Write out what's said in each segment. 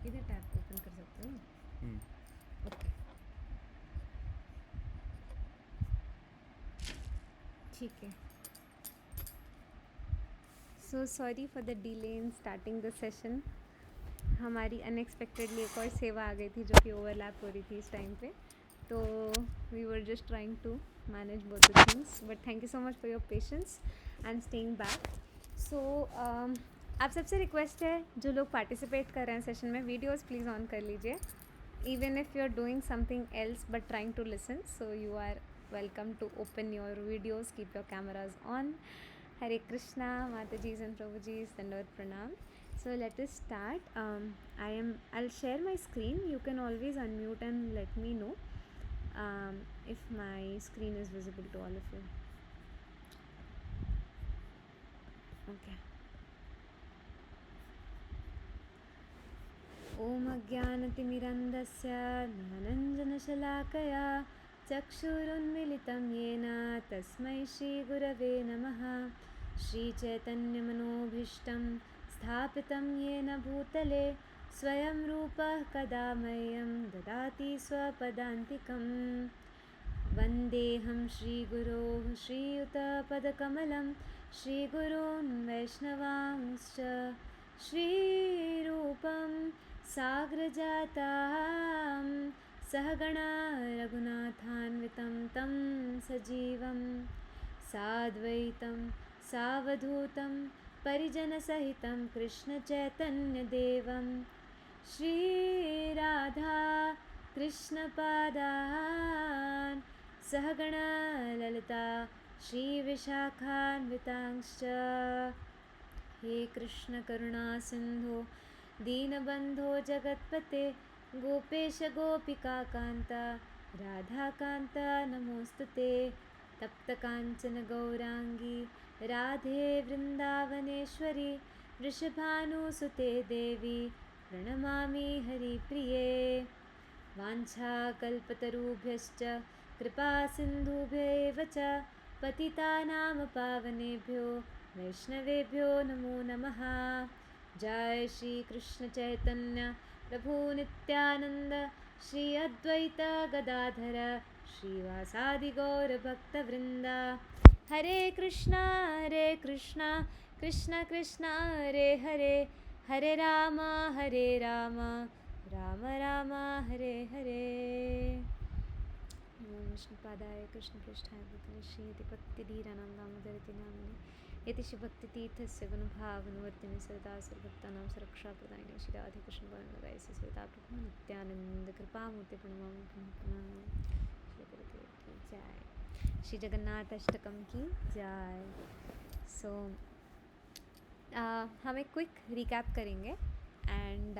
इधर tab open कर सकते हो। ओके, ठीक है। So sorry for the delay in starting the session. हमारी अनएक्सपेक्टेडली एक और सेवा आ गई थी जो कि ओवरलैप हो रही थी इस टाइम पे, तो we were just trying to manage both the things, but thank you so much for your patience and staying back. So आप सबसे रिक्वेस्ट है, जो लोग पार्टिसिपेट कर रहे हैं सेशन में, वीडियोस प्लीज़ ऑन कर लीजिए, even if you're doing something else but trying to listen, so you are welcome to open your videos, keep your cameras on. Hare Krishna, Mataji's and Prabhuji's, Dandavad Pranam. So let us start. I'll share my screen. You can always unmute and let me know if my screen is visible to all of you. Okay. ॐ अज्ञानतिमिरन्धस्य ज्ञानञ्जनशलाकया चक्षुरुन्मिलितं येन तस्मै श्रीगुरवे नमः। श्रीचैतन्यमनोभीष्टं स्थापितं येन भूतले स्वयं रूपः कदा मह्यं ददाति स्वपदान्तिकम्। वन्देऽहं श्रीगुरोः श्रीयुतपदकमलं श्रीगुरून् वैष्णवांश्च श्रीरूपं साग्रजातां सहगणा रघुनाथान्वितं तं सजीवं साद्वैतं सावधूतं परिजनसहितं कृष्णचैतन्यदेवं श्रीराधा कृष्णपादान् सहगणा ललिता श्रीविशाखान्वितांश्च। हे कृष्ण करुणा सिंधु दीनबंधो जगत्पते गोपेश गोपिका कांता राधा कांता नमोस्तुते। तप्त कांचन गौरांगी राधे वृंदावनेश्वरी वृषभानुसुते देवी प्रणमामि हरिप्रिये। वाञ्छाकल्पतरुभ्यश्च कृपा सिन्धुभ्यैव च पतितानां पावनेभ्यो वैष्णवेभ्यो नमो नमः। जय श्री कृष्ण चैतन्य प्रभु नित्यानंद श्री अद्वैत गदाधर श्रीवासादि गौर भक्तवृंद। हरे कृष्णा कृष्ण कृष्ण हरे हरे, हरे राम राम राम हरे हरे। नमो विष्णुपादाय कृष्णपृष्ठाय भूतले श्रीमति भक्तिधीरानां दामोदरति नामिने यति श्रीभक्तितीर्थस्य गुणभावनुवर्तिनि सदा सर्वभक्तानां सुरक्षाप्रदायिने श्री राधे कृष्ण वरदगाय सदा प्रभु नित्यानंद कृपामूर्ति प्रणमामि पुनः श्री गुरुदेव की जय, श्री जगन्नाथ अष्टकम की जय। सो हम एक क्विक रिकैप करेंगे एंड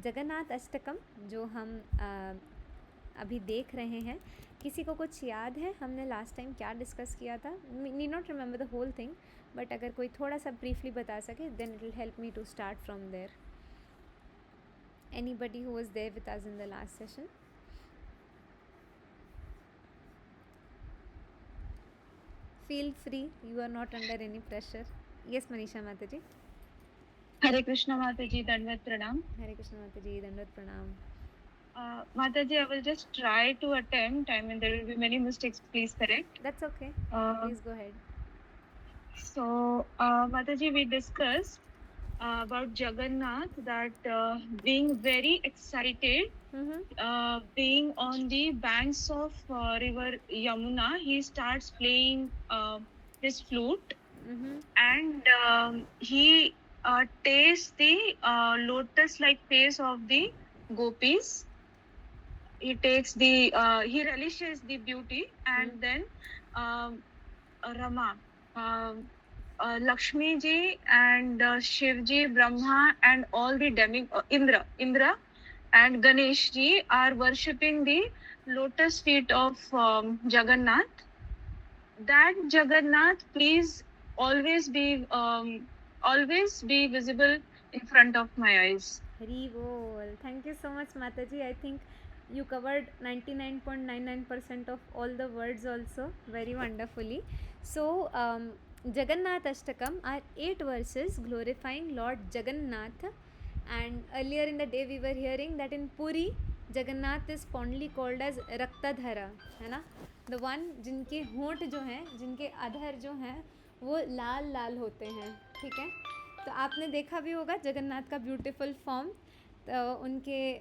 जगन्नाथ अष्टकम जो हम अभी देख रहे हैं, किसी को कुछ याद है हमने लास्ट टाइम क्या डिस्कस किया था? Need not remember the whole thing, but अगर कोई थोड़ा सा ब्रीफली बता सके then it will help me to start from there. Anybody who was there with us in the last session? Feel free, you are not under any pressure. Yes Manisha माता जी। हरे कृष्ण माता जी, दंडवत प्रणाम। हरे कृष्ण माता जी, दंडवत प्रणाम। Mataji, I will just try to attempt. I mean, there will be many mistakes. Please correct. That's okay. Please go ahead. So, Mataji, we discussed about Jagannath that being very excited, being on the banks of river Yamuna, he starts playing his flute, and he tastes the lotus-like face of the gopis. He takes the he relishes the beauty, and then Rama, Lakshmi ji and Shiv ji, Brahma and all the Indra and Ganesh ji are worshipping the lotus feet of Jagannath. That Jagannath, please always be visible in front of my eyes. Hari Bol. Thank you so much, Mataji. I think you covered 99.99% of all the words also very wonderfully. So, Jagannath Ashtakam are 8 verses glorifying Lord Jagannath, And earlier in the day we were hearing that in Puri, Jagannath is fondly called as Raktadhara, है ना, the one जिनके होंठ जो हैं, जिनके अधर जो हैं वो लाल लाल होते हैं, ठीक है। तो आपने देखा भी होगा जगन्नाथ का ब्यूटीफुल फॉर्म, तो उनके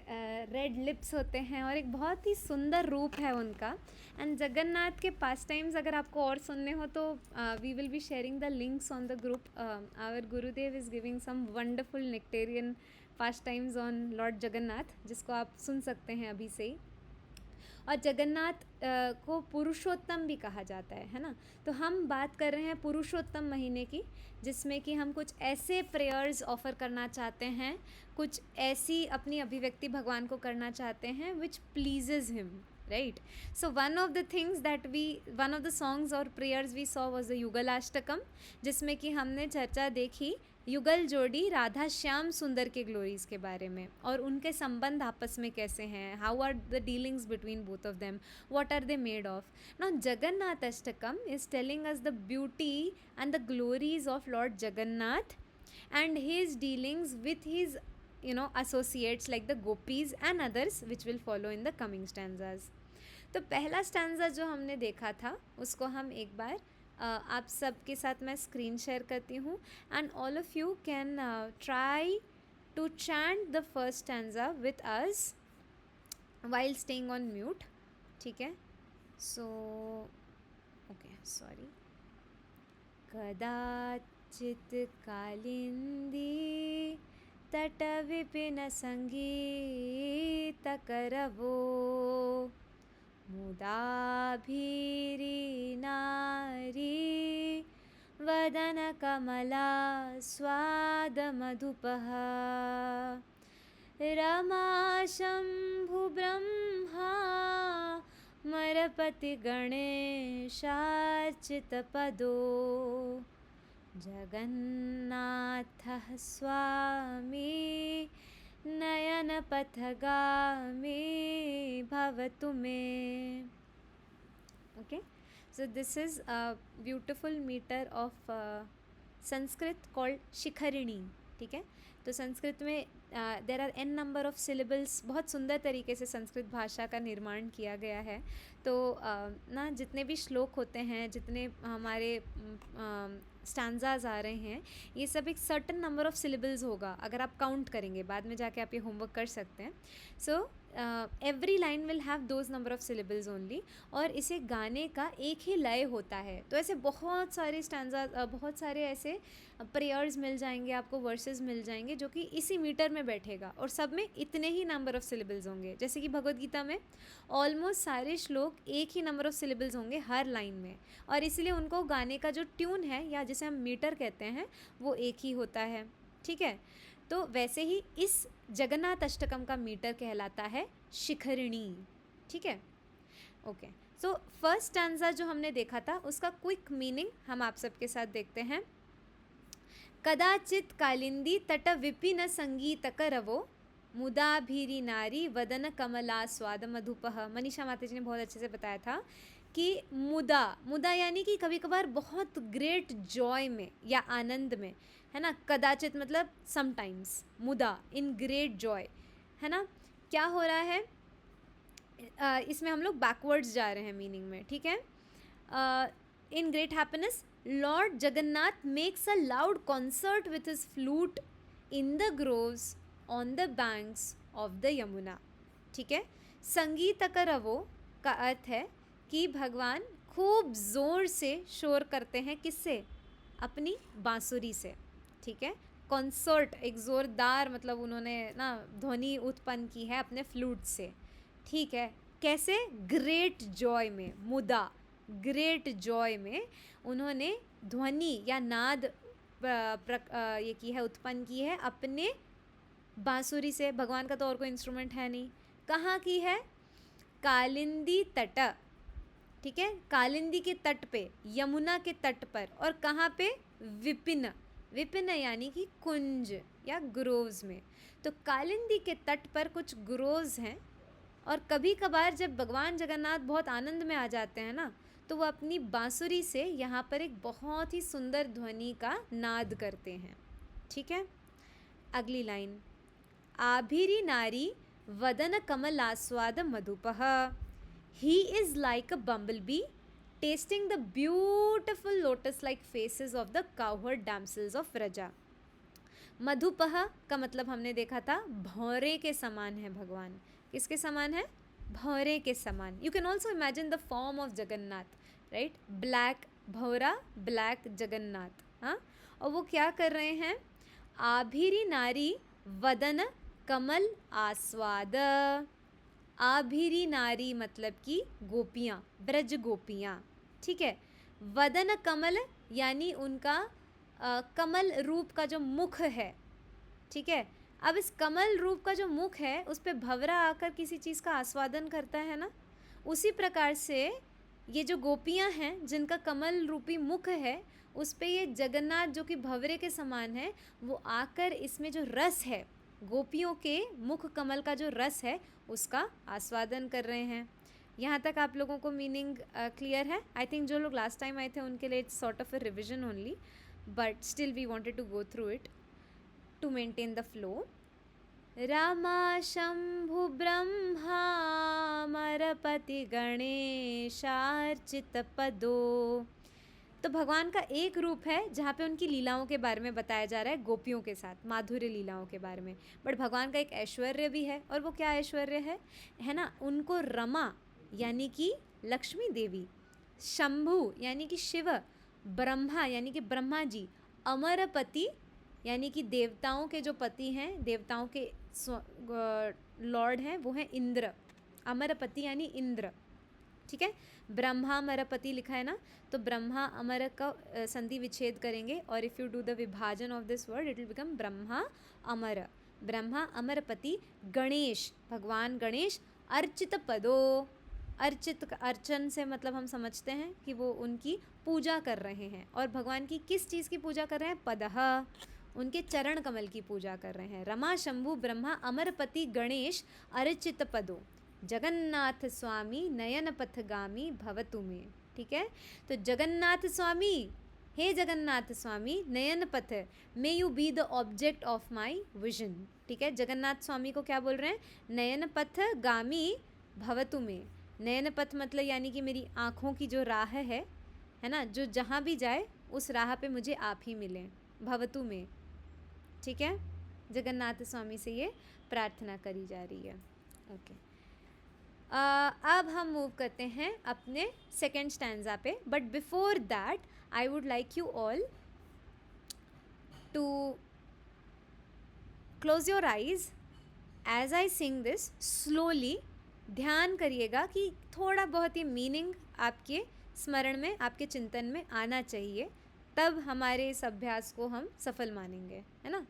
रेड लिप्स होते हैं और एक बहुत ही सुंदर रूप है उनका। एंड जगन्नाथ के पास टाइम्स अगर आपको और सुनने हो तो we will be sharing the links on the group. Our Gurudev is giving some wonderful nectarean pastimes on Lord Jagannath, जिसको आप सुन सकते हैं अभी से ही। और जगन्नाथ को पुरुषोत्तम भी कहा जाता है ना। तो हम बात कर रहे हैं पुरुषोत्तम महीने की, जिसमें कि हम कुछ ऐसे प्रेयर्स ऑफ़र करना चाहते हैं, कुछ ऐसी अपनी अभिव्यक्ति भगवान को करना चाहते हैं which pleases him, right. So one of the songs और prayers we saw was the Yugalashtakam, जिसमें कि हमने चर्चा देखी युगल जोड़ी राधा श्याम सुंदर के ग्लोरीज के बारे में और उनके संबंध आपस में कैसे हैं, how are the dealings between both of them, what are they made of. Now Jagannath Ashtakam is telling us the beauty and the glories of lord Jagannath and his dealings with his associates like the gopis and others which will follow in the coming stanzas. तो पहला stanza जो हमने देखा था उसको हम एक बार आप सब के साथ मैं स्क्रीन शेयर करती हूँ and all of you can try to chant the first stanza with us while staying on mute, ठीक है। So okay, sorry. कदाचित कालिंदी तट विपिन संगीत करवो मुदाभीरी नारी वदन कमला स्वाद मधुपः रमा शंभु ब्रह्मा मरपति गणेशार्चित पदो जगन्नाथः स्वामी नयन पथगामी भवतु मे। Okay, so this is a beautiful meter of Sanskrit called Shikharini, ठीक है। तो संस्कृत में there are n number of syllables, बहुत सुंदर तरीके से संस्कृत भाषा का निर्माण किया गया है। तो ना जितने भी श्लोक होते हैं, जितने हमारे स्टैंजाज आ रहे हैं, ये सब एक सर्टन नंबर ऑफ सिलेबल्स होगा अगर आप काउंट करेंगे, बाद में जाके आप ये होमवर्क कर सकते हैं। So every line will have those number of syllables only, और इसे गाने का एक ही लय होता है। तो ऐसे बहुत सारे स्टैंजा, बहुत सारे ऐसे प्रेयर्स मिल जाएंगे आपको, वर्सेस मिल जाएंगे जो कि इसी मीटर में बैठेगा और सब में इतने ही नंबर ऑफ सिलेबल्स होंगे। जैसे कि भगवद गीता में ऑलमोस्ट सारे श्लोक एक ही नंबर ऑफ सिलेबल्स होंगे हर लाइन में, और इसलिए उनको गाने का जो ट्यून है या जिसे हम मीटर कहते हैं वो एक ही होता है, ठीक है। तो वैसे ही इस जगन्नाथ अष्टकम का मीटर कहलाता है शिखरिणी, ठीक है। ओके, सो फर्स्ट स्टैंजा जो हमने देखा था उसका क्विक मीनिंग हम आप सबके साथ देखते हैं। कदाचित कालिंदी तट विपिन संगीत करवो मुदाभीरी नारी वदन कमला स्वाद मधुपः। मनीषा माता जी ने बहुत अच्छे से बताया था कि मुदा यानी कि कभी कभार बहुत ग्रेट जॉय में या आनंद में, है ना। कदाचित मतलब समटाइम्स, मुदा इन ग्रेट जॉय, है ना। क्या हो रहा है इसमें हम लोग बैकवर्ड्स जा रहे हैं मीनिंग में, ठीक है। In great happiness Lord Jagannath makes a loud concert with his flute in the groves on the banks of the Yamuna, ठीक है। संगीत करवो का अर्थ है कि भगवान खूब ज़ोर से शोर करते हैं, किससे? अपनी बांसुरी से, ठीक है। कॉन्सर्ट एक ज़ोरदार, मतलब उन्होंने ना ध्वनि उत्पन्न की है अपने फ्लूट से, ठीक है। कैसे? ग्रेट जॉय में, मुदा ग्रेट जॉय में उन्होंने ध्वनि या नाद ये की है, उत्पन्न की है अपने बांसुरी से। भगवान का तो और कोई इंस्ट्रूमेंट है नहीं। कहाँ की है? कालिंदी तट, ठीक है। कालिंदी के तट पे, यमुना के तट पर। और कहाँ पे? विपिन, विपिन यानी कि कुंज या ग्रोव्स में। तो कालिंदी के तट पर कुछ ग्रोव्स हैं, और कभी कभार जब भगवान जगन्नाथ बहुत आनंद में आ जाते हैं ना, तो वो अपनी बांसुरी से यहाँ पर एक बहुत ही सुंदर ध्वनि का नाद करते हैं, ठीक है। अगली लाइन, आभिरी नारी वदन कमलास्वाद मधुपः. He is like a bumblebee tasting the beautiful lotus-like faces of the cowherd damsels of Vraja. मधुपह का मतलब हमने देखा था भौरे के समान है भगवान. किसके समान है? भौरे के समान. You can also imagine the form of Jagannath, right? Black भौरा, black जगन्नाथ. हाँ, और वो क्या कर रहे हैं? आभिरी नारी वदन कमल आस्वाद. आभिरी नारी मतलब कि गोपियाँ, ब्रज गोपियाँ. ठीक है. वदन कमल यानी उनका कमल रूप का जो मुख है. ठीक है. अब इस कमल रूप का जो मुख है उस पे भंवरा आकर किसी चीज़ का आस्वादन करता है ना, उसी प्रकार से ये जो गोपियाँ हैं जिनका कमल रूपी मुख है उस पे ये जगन्नाथ जो कि भंवरे के समान है वो आकर इसमें जो रस है, गोपियों के मुख कमल का जो रस है उसका आस्वादन कर रहे हैं. यहाँ तक आप लोगों को मीनिंग क्लियर है? आई थिंक जो लोग लास्ट टाइम आए थे उनके लिए it's sort of a revision only, but still we wanted to go through it to maintain the flow. Rama Shambhu Brahma मरपति गणेशार्चित पदो. तो भगवान का एक रूप है जहाँ पे उनकी लीलाओं के बारे में बताया जा रहा है गोपियों के साथ, माधुर्य लीलाओं के बारे में. बट भगवान का एक ऐश्वर्य भी है, और वो क्या ऐश्वर्य है ना? उनको रमा यानी कि लक्ष्मी देवी, शंभु यानी कि शिव, ब्रह्मा यानी कि ब्रह्मा जी, अमरपति यानी कि देवताओं के जो पति हैं, देवताओं के लॉर्ड हैं, वो हैं इंद्र. अमरपति यानी इंद्र. ठीक है. ब्रह्मा अमरपति लिखा है ना, तो ब्रह्मा अमर का संधि विच्छेद करेंगे और इफ़ यू डू द विभाजन of this word it will become Brahma अमर. ब्रह्मा अमरपति गणेश, भगवान गणेश, अर्चित पदो. अर्चित, अर्चन से मतलब हम समझते हैं कि वो उनकी पूजा कर रहे हैं. और भगवान की किस चीज़ की पूजा कर रहे हैं? पदः, उनके चरण कमल की पूजा कर रहे हैं. रमा शंभु ब्रह्मा अमरपति गणेश अर्चित पदो जगन्नाथ स्वामी नयन पथगामी भवतु में. ठीक है. तो जगन्नाथ स्वामी, हे जगन्नाथ स्वामी, नयन पथ, may you be the object of my vision. ठीक है. जगन्नाथ स्वामी को क्या बोल रहे हैं? नयन पथ गामी भवतु में. नयन पथ मतलब यानी कि मेरी आँखों की जो राह है ना, जो जहाँ भी जाए उस राह पे मुझे आप ही मिलें, भवतु में. ठीक है. जगन्नाथ स्वामी से ये प्रार्थना करी जा रही है. ओके. अब हम मूव करते हैं अपने सेकेंड स्टैंजा पे, but before that I would like you all to close your eyes as I sing this slowly. ध्यान करिएगा कि थोड़ा बहुत ही मीनिंग आपके स्मरण में, आपके चिंतन में आना चाहिए, तब हमारे इस अभ्यास को हम सफल मानेंगे, है ना.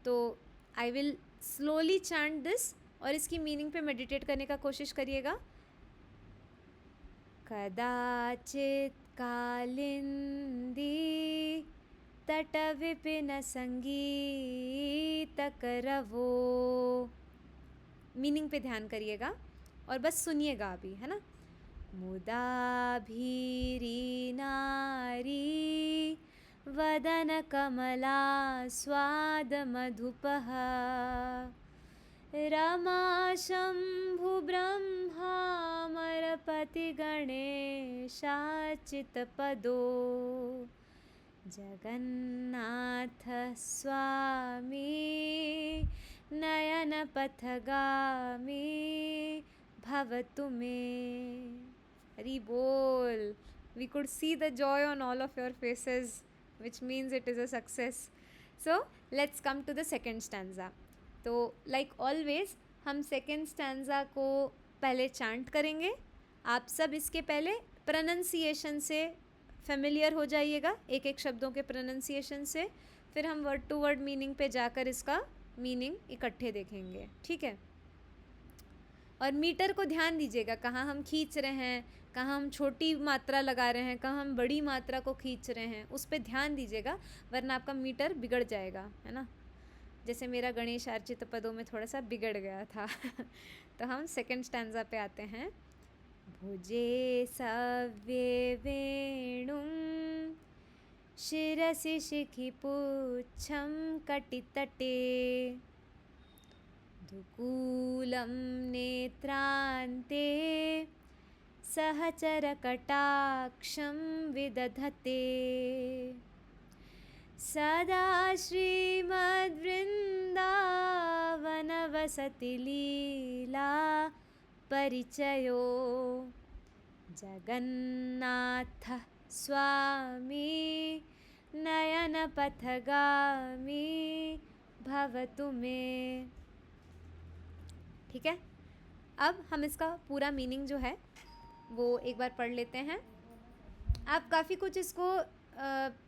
तो I will slowly chant this और इसकी मीनिंग पे मेडिटेट करने का कोशिश करिएगा. कदाचित कालिंदी तट विपिन संगीत करवो. मीनिंग पे ध्यान करिएगा और बस सुनिएगा अभी, है ना. मुदा भीरी नारी वदन कमला स्वाद मधुपः. रमा शंभु ब्रह्मामरपति गणेशार्चित पदो जगन्नाथ स्वामी नयन पथगामी भवतु में. हरि बोल. We could see the joy on all of your faces, which means it is a success. So let's come to the second stanza. तो लाइक ऑलवेज हम सेकेंड स्टैंजा को पहले चांट करेंगे. आप सब इसके पहले प्रोनंसिएशन से फेमिलियर हो जाइएगा, एक एक शब्दों के प्रोनंसिएशन से. फिर हम वर्ड टू वर्ड मीनिंग पे जाकर इसका मीनिंग इकट्ठे देखेंगे. ठीक है. और मीटर को ध्यान दीजिएगा, कहाँ हम खींच रहे हैं, कहाँ हम छोटी मात्रा लगा रहे हैं, कहाँ हम बड़ी मात्रा को खींच रहे हैं, उस पर ध्यान दीजिएगा, वरना आपका मीटर बिगड़ जाएगा, है ना. जैसे मेरा गणेश अर्चित पदों में थोड़ा सा बिगड़ गया था. तो हम सेकंड स्टैंजा पे आते हैं. भुजे सव्ये वेणुं शिरसि शिखि पुच्छं कटितटे. दुकूलं नेत्रान्ते सहचरकटाक्षं विदधते सदा श्रीमद्वृन्दावनवसतिलीला परिचयो जगन्नाथः स्वामी नयनपथगामी भवतु मे। ठीक है, अब हम इसका पूरा मीनिंग जो है वो एक बार पढ़ लेते हैं। आप काफ़ी कुछ इसको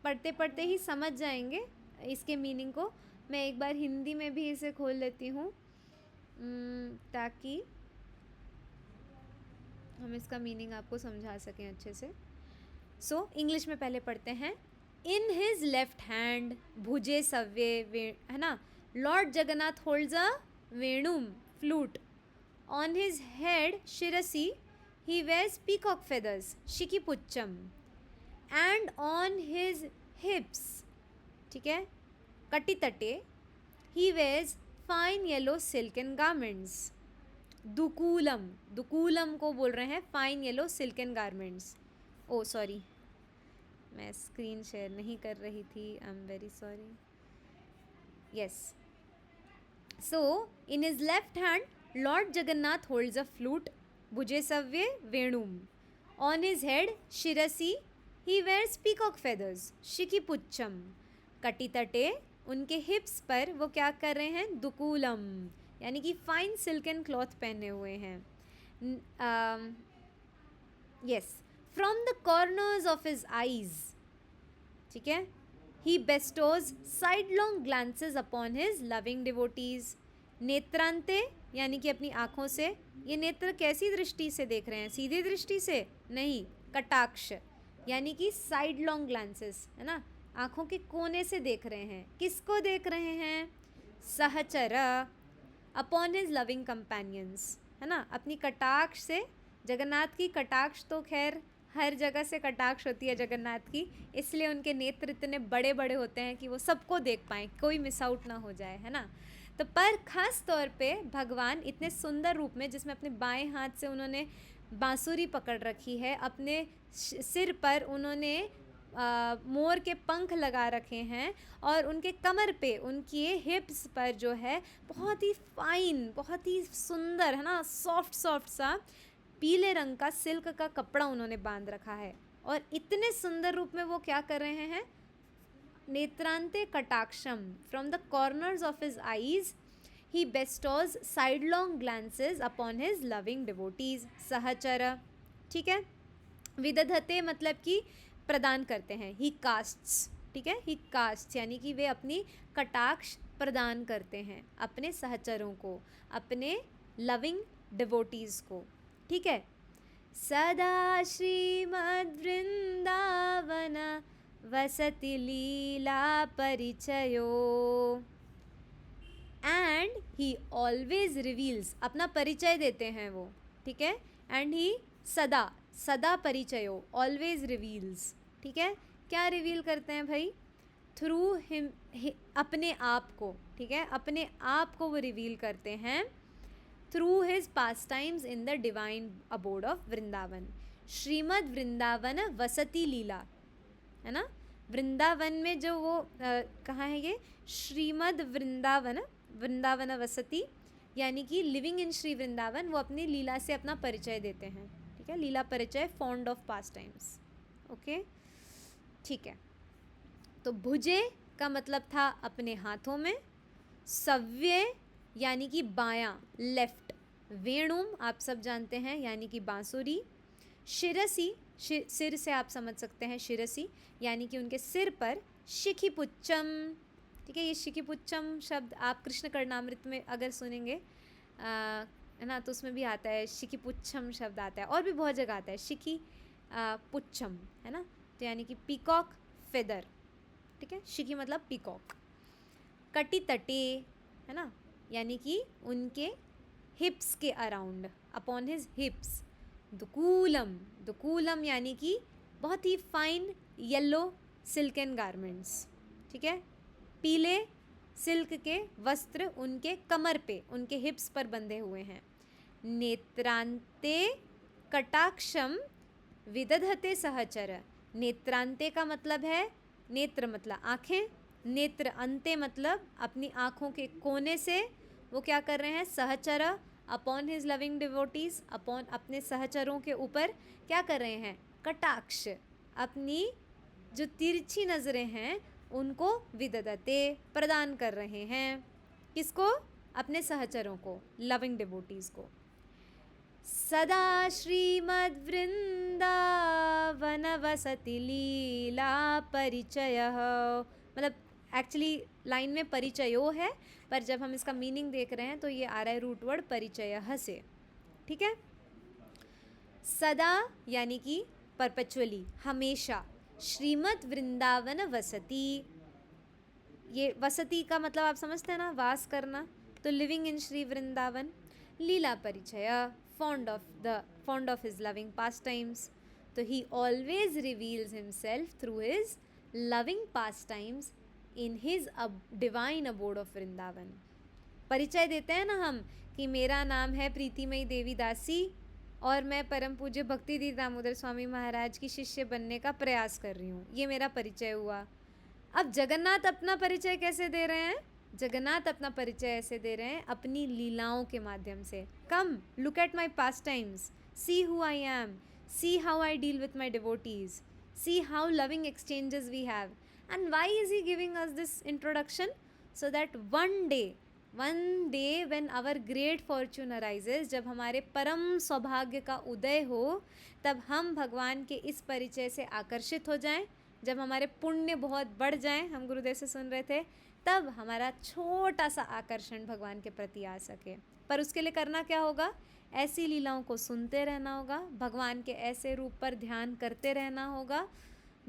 पढ़ते पढ़ते ही समझ जाएंगे इसके मीनिंग को। मैं एक बार हिंदी में भी इसे खोल लेती हूँ ताकि हम इसका मीनिंग आपको समझा सकें अच्छे से। सो इंग्लिश में पहले पढ़ते हैं। इन हिज लेफ्ट हैंड भुजे सव्ये, है ना, लॉर्ड जगन्नाथ होल्ड्स अ वेणुम फ्लूट। ऑन हिज हेड शिरसी he wears peacock feathers शिकीपुच्चम, and on his hips, ठीक है, कटितटे, he wears fine yellow silken garments। दुकूलम, दुकूलम को बोल रहे हैं fine yellow silken garments. Oh sorry, मैं स्क्रीन शेयर नहीं कर रही थी, I am very sorry. Yes, so in his left hand Lord Jagannath holds a flute भुजे सव्ये वेणुम। ऑन हिज हेड शिरसी ही वेयर्स पीकॉक फेदर्स शिकीपुच्चम। कटितटे, उनके हिप्स पर वो क्या कर रहे हैं, दुकूलम यानी कि फाइन सिल्कन क्लॉथ पहने हुए हैं। Yes, from the corners of his eyes, ठीक है, he bestows sidelong glances upon his loving devotees. नेत्रांते यानी कि अपनी आँखों से, ये नेत्र कैसी दृष्टि से देख रहे हैं, सीधी दृष्टि से नहीं, कटाक्ष यानी कि साइड लॉन्ग ग्लांसेस, है ना, आँखों के कोने से देख रहे हैं। किसको देख रहे हैं, सहचर, अपॉन हिज लविंग कंपेनियंस, है ना, अपनी कटाक्ष से। जगन्नाथ की कटाक्ष तो खैर हर जगह से कटाक्ष होती है जगन्नाथ की, इसलिए उनके नेत्र इतने बड़े बड़े होते हैं कि वो सबको देख पाएँ, कोई मिस आउट ना हो जाए, है ना। तो पर ख़ास तौर पे भगवान इतने सुंदर रूप में, जिसमें अपने बाएं हाथ से उन्होंने बांसुरी पकड़ रखी है, अपने सिर पर उन्होंने मोर के पंख लगा रखे हैं, और उनके कमर पे, उनकी हिप्स पर जो है बहुत ही फाइन, बहुत ही सुंदर, है ना, सॉफ्ट सॉफ्ट सा पीले रंग का सिल्क का कपड़ा उन्होंने बांध रखा है। और इतने सुंदर रूप में वो क्या कर रहे हैं, नेत्रांते कटाक्षम, from the corners of his eyes he bestows sidelong glances upon his loving devotees. सहचर, ठीक है, विदधते मतलब कि प्रदान करते हैं, ही कास्ट्स, ठीक है, ही कास्ट्स यानी कि वे अपनी कटाक्ष प्रदान करते हैं अपने सहचरों को, अपने लविंग डिवोटीज को, ठीक है। सदा श्रीमद्वृंदावन वसति लीला परिचयो, एंड ही ऑलवेज रिवील्स, अपना परिचय देते हैं वो, ठीक है, एंड ही सदा, सदा परिचयो, ऑलवेज रिवील्स, ठीक है, क्या रिवील करते हैं भाई, थ्रू हिम, अपने आप को, ठीक है, अपने आप को वो रिवील करते हैं through his pastimes in the divine abode of Vrindavan. श्रीमद वृंदावन वसति लीला, है ना, वृंदावन में जो वो कहाँ है ये, श्रीमद वृंदावन, वृंदावन वसति यानी कि लिविंग इन श्री वृंदावन, वो अपनी लीला से अपना परिचय देते हैं, ठीक है, लीला परिचय, fond of pass times, okay, ठीक है। तो भुजे का मतलब था अपने हाथों में, सव्ये यानी कि बायां, लेफ्ट, वेणुम आप सब जानते हैं यानी कि बांसुरी, शिरसी, सिर से आप समझ सकते हैं, शिरसी यानी कि उनके सिर पर, शिखीपुच्चम, ठीक है, ये शिखीपुच्चम शब्द आप कृष्ण कर्णामृत में अगर सुनेंगे है ना, तो उसमें भी आता है शिखीपुच्चम शब्द आता है, और भी बहुत जगह आता है शिखी पुच्चम, है ना, तो यानी कि पीकॉक फेदर, ठीक है, शिखी मतलब पीकॉक। कटितटे, है ना, यानी कि उनके हिप्स के अराउंड, अपॉन हिज हिप्स। दुकूलम, दुकूलम यानी कि बहुत ही फाइन येलो सिल्कन गारमेंट्स, ठीक है, पीले सिल्क के वस्त्र उनके कमर पे, उनके हिप्स पर बंधे हुए हैं। नेत्रांते कटाक्षम विदधते सहचर। नेत्रांते का मतलब है, नेत्र मतलब आँखें, नेत्र अंते मतलब अपनी आँखों के कोने से वो क्या कर रहे हैं, सहचर upon his loving devotees, upon अपने सहचरों के ऊपर क्या कर रहे हैं, कटाक्ष, अपनी जो तिरछी नजरें हैं उनको विदधते प्रदान कर रहे हैं। किसको, अपने सहचरों को, लविंग डिवोटीज को। सदा श्रीमद्वृंदावन वसति लीला परिचयः, मतलब एक्चुअली लाइन में परिचयो है, पर जब हम इसका मीनिंग देख रहे हैं तो ये आ रहा है रूट वर्ड परिचयः से, ठीक है। सदा यानी कि परपेचुअली, हमेशा, श्रीमद् वृंदावन वसति, ये वसति का मतलब आप समझते हैं ना, वास करना, तो लिविंग इन श्री वृंदावन। लीला परिचय, fond of his loving pastimes, तो he always reveals himself through his loving pastimes in his divine abode of Vrindavan. परिचय देते हैं ना हम कि मेरा नाम है प्रीतिमयी देवी दासी और मैं परम पूज्य भक्ति दामोदर स्वामी महाराज की शिष्य बनने का प्रयास कर रही हूँ, ये मेरा परिचय हुआ। अब जगन्नाथ अपना परिचय कैसे दे रहे हैं, जगन्नाथ अपना परिचय ऐसे दे रहे हैं अपनी लीलाओं के माध्यम से। Come look at my pastimes, see who I am, see how I deal with my devotees, see how loving exchanges we have, and why is he giving us this introduction, so that one day when our great fortune arises, जब हमारे परम सौभाग्य का उदय हो, तब हम भगवान के इस परिचय से आकर्षित हो जाएं, जब हमारे पुण्य बहुत बढ़ जाएं, हम गुरुदेव से सुन रहे थे, तब हमारा छोटा सा आकर्षण भगवान के प्रति आ सके। पर उसके लिए करना क्या होगा, ऐसी लीलाओं को सुनते रहना होगा, भगवान के ऐसे रूप पर ध्यान करते रहना होगा,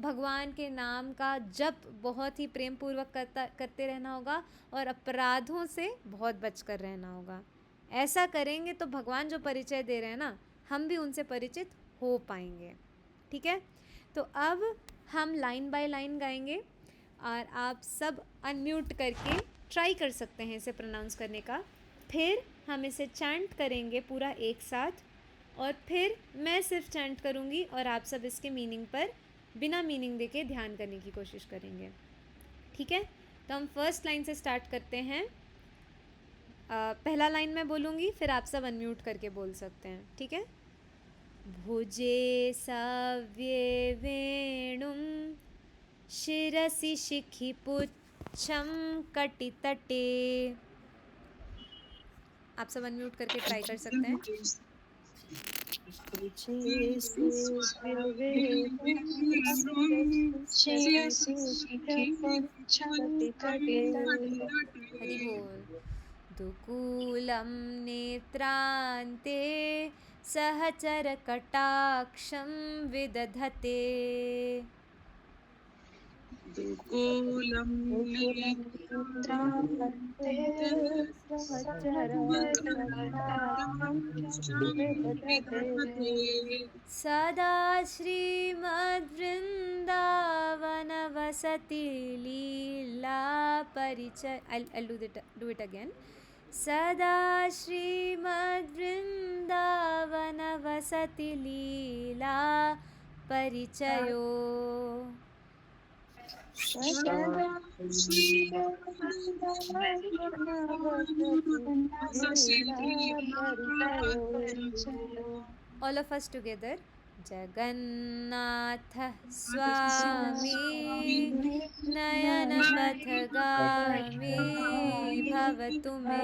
भगवान के नाम का जप बहुत ही प्रेम पूर्वक करते रहना होगा, और अपराधों से बहुत बचकर रहना होगा। ऐसा करेंगे तो भगवान जो परिचय दे रहे हैं ना, हम भी उनसे परिचित हो पाएंगे, ठीक है। तो अब हम लाइन बाय लाइन गाएंगे और आप सब अनम्यूट करके ट्राई कर सकते हैं इसे प्रोनाउंस करने का। फिर हम इसे चैंट करेंगे पूरा एक साथ, और फिर मैं सिर्फ चैंट करूँगी और आप सब इसके मीनिंग पर बिना मीनिंग देके ध्यान करने की कोशिश करेंगे, ठीक है। तो हम फर्स्ट लाइन से स्टार्ट करते हैं। पहला लाइन मैं बोलूँगी, फिर आप सब अनम्यूट करके बोल सकते हैं, ठीक है। भुजे सव्ये वेणुं शिरसि शिखि पुच्छं कटितटे। आप सब अनम्यूट करके ट्राई कर सकते हैं। हरि बोल। दुकूलं नेत्रान्ते सहचर कटाक्षं विदधते। दुकूलं नेत्रान्ते सहचर कटाक्षं विदधते। सदा श्रीमद्वृंदावन वसति लीला परिचय। I'll do it again. सदा श्रीमद्वृंदावन वसति लीला परिचयो। All of us together. Jagannath स्वामी नयन पथगामी भवतु मे।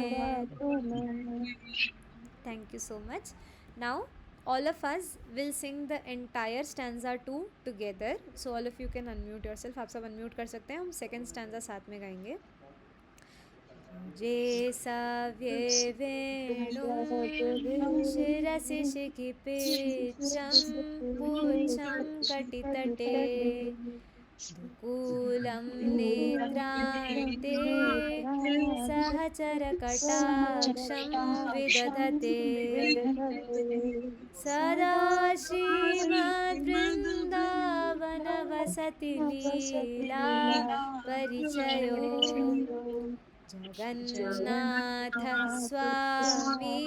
Thank you so much. Now all of us will sing the entire stanza 2 together. So all of you can unmute yourself. आप सब unmute कर सकते हैं, हम second stanza साथ में गाएंगे। जे सव्ये वेणुं शिरसि शिखि पुच्छं कटितटे। दुकूलं नेत्रान्ते सहचर कटाक्षं विदधते। सदा श्रीमद्वृंदावन वसति लीला परिचयो। जगन्नाथ स्वामी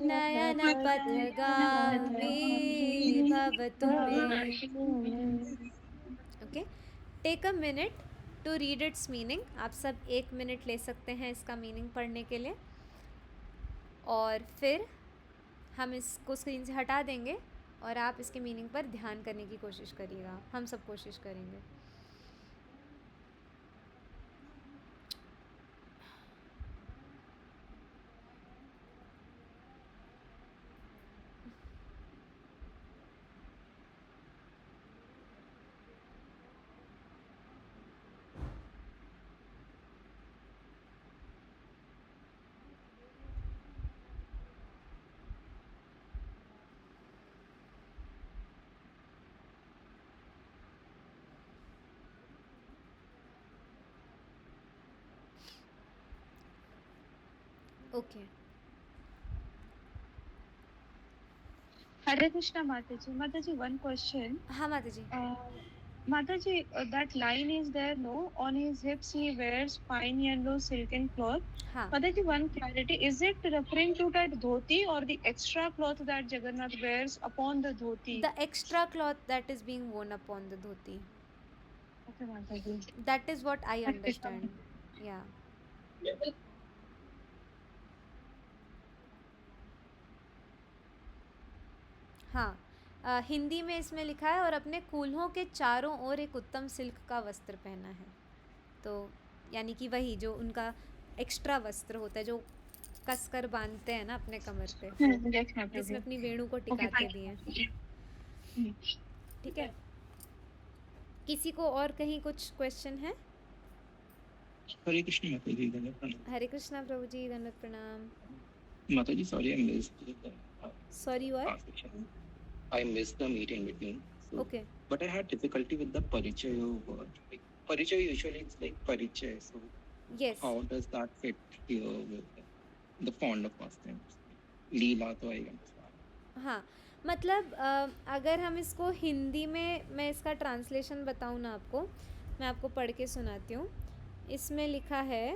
नयनपथगामी भवतु मे। Okay, take a minute to read its meaning. आप सब 1 मिनट ले सकते हैं इसका मीनिंग पढ़ने के लिए, और फिर हम इसको स्क्रीन से हटा देंगे और आप इसके मीनिंग पर ध्यान करने की कोशिश करिएगा। हम सब कोशिश करेंगे। Okay, Hare Krishna Mataji. Mataji, one question. हाँ माता जी। Mataji, that line is there, no? On his hips he wears fine yellow silken cloth. हाँ, Mataji, one clarity. Is it referring to that dhoti or the extra cloth that Jagannath wears upon the dhoti? the extra cloth that is being worn upon the dhoti. Okay, Mataji. That is what I understand. Yeah. हाँ, हिंदी में इसमें लिखा है, और अपने कूल्हों के चारों ओर एक उत्तम सिल्क का वस्त्र पहना है। तो यानी कि वही जो उनका एक्स्ट्रा वस्त्र होता है, जो कसकर बांधते हैं ना अपने कमर पे, जिसमें अपनी वेणु को टिकाते भी हैं। ठीक है, किसी को और कहीं कुछ क्वेश्चन है? हरे कृष्ण माता जी, दंडवत प्रणाम। हरे कृष्णा प्रभु जी, दंडवत प्रणाम। माता जी, sorry I missed sorry what? last section. I missed the meeting between. So, Okay. but I had difficulty with the parichaya word. Like, parichaya usually it's like parichay. So Yes. how does that fit here with the fond of pastimes? Leela तो I understand. हाँ, मतलब अगर हम इसको हिंदी में, मैं इसका translation बताऊँ ना आपको, मैं आपको पढ़ के सुनाती हूँ। इसमें लिखा है,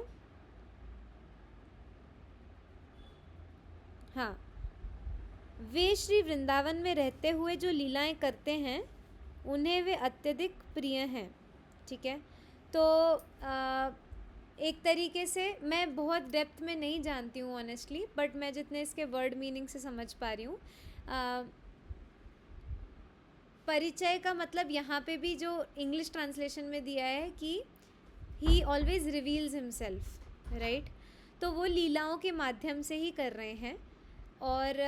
हाँ, वे श्री वृंदावन में रहते हुए जो लीलाएं करते हैं उन्हें वे अत्यधिक प्रिय हैं। ठीक है, तो एक तरीके से मैं बहुत डेप्थ में नहीं जानती हूँ ऑनेस्टली, बट मैं जितने इसके वर्ड मीनिंग से समझ पा रही हूँ, परिचय का मतलब यहाँ पे भी जो इंग्लिश ट्रांसलेशन में दिया है कि ही ऑलवेज रिवील्स हिमसेल्फ, राइट? तो वो लीलाओं के माध्यम से ही कर रहे हैं। और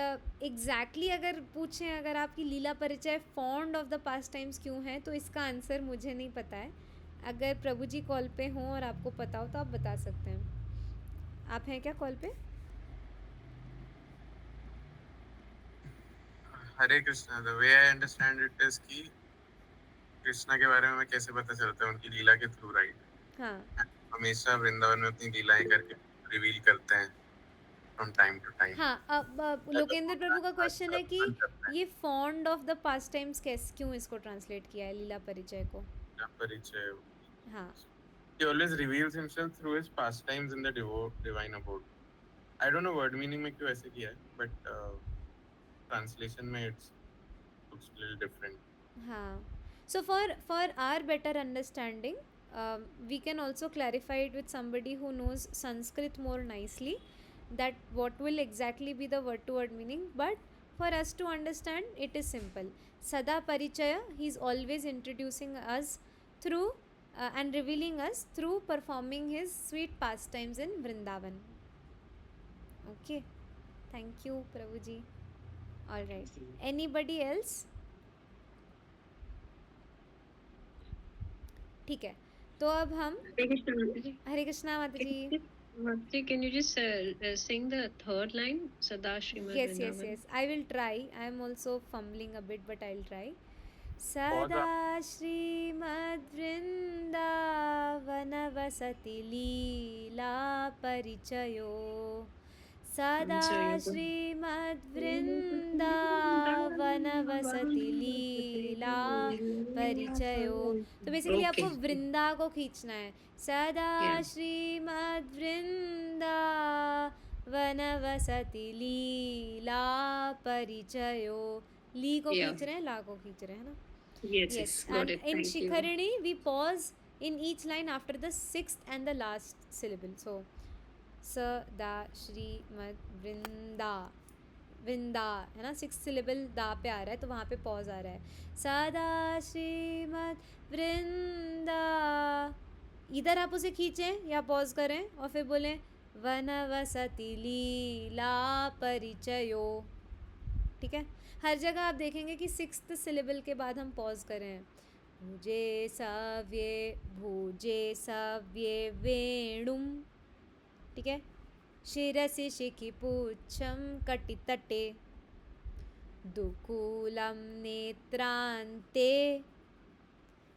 एग्जैक्टली अगर पूछें, अगर आपकी लीला परिचय fond of the past times क्यों है, तो इसका आंसर मुझे नहीं पता है। अगर प्रभु जी कॉल पे हों और आपको पता हो तो आप बता सकते हैं। आप हैं क्या कॉल पे? Hare Krishna, the way I understand it is कि कृष्णा के बारे में हमें कैसे पता चलता है, उनकी लीला के थ्रू, राइट? हाँ, हमेशा वृंदावन में अपनी लीलाएं करके रिवील करते हैं फ्रॉम टाइम टू टाइम। हाँ। अब लोकेंद्र प्रभु का क्वेश्चन है कि ये fond of the past times कैसे, क्यों इसको ट्रांसलेट किया है लीला परिचय को? परिचय, हाँ, he always reveals himself through his pastimes in the divine abode. I don't know word meaning में क्यों ऐसे किया है, but translation में it looks a little different. हाँ। So for our better understanding, we can also clarify it with somebody who knows Sanskrit more nicely, that what will exactly be the word to word meaning. But for us to understand, it is simple. Sada Parichaya, he is always introducing us through and revealing us through performing his sweet pastimes in Vrindavan. Okay, thank you Prabhu ji. All right, anybody else? ठीक है, तो अब हम हरे कृष्णा माता जी। Mati, can you just sing the third line, Sada Srimad Yes, Vrindavan? yes. I will try. I am also fumbling a bit, but I'll try. Sada Srimad Vrindavan vasati leela parichayo सदा श्रीमद्वृंदावन लीला परिचयो। तो basically आपको वृंदा को खींचना है। सदा श्रीमद्वृंदावन लीला परिचयो। ली को खींच रहे हैं, ला को खींच रहे हैं ना। Yes, got And it. in Thank you. Shikharini we pause in each line after the sixth and the last syllable. So सदा श्रीमद वृंदा, वृंदा है ना, 6th syllable दा पे आ रहा है तो वहाँ पे पॉज आ रहा है। सदा श्रीमद वृंदा, इधर आप उसे खींचें या पॉज करें और फिर बोलें वनवसति लीला परिचयो। ठीक है, हर जगह आप देखेंगे कि 6th syllable के बाद हम पॉज करें। भुजे सव्ये वेणुम, ठीक है। शिरसि शिखिपुच्छं कटितटे, दुकूलं नेत्रान्ते,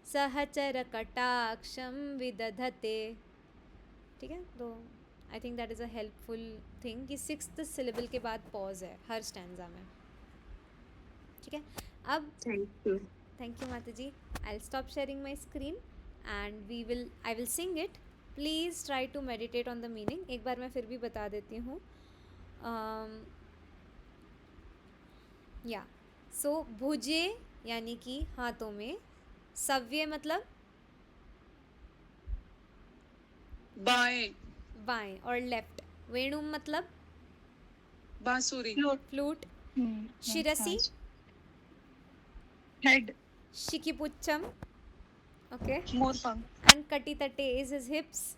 सहचर कटाक्षं विदधते। ठीक है, तो I think that is a helpful thing कि 6th syllable के बाद पॉज है हर स्टैंजा में। ठीक है, अब thank you Mata ji. I will stop sharing my screen and I will sing it. Please try to meditate on the meaning. एक बार मैं फिर भी बता देती हूँ। या सो भुजे यानी कि हाथों में, सव्य मतलब बाएं, बाएं और लेफ्ट, वेणुम मतलब बांसुरी, फ्लूट, शिरसी हेड, शिखिपुच्छम ओके, मोरपंख, एंड कटितटे इज हिज हिप्स।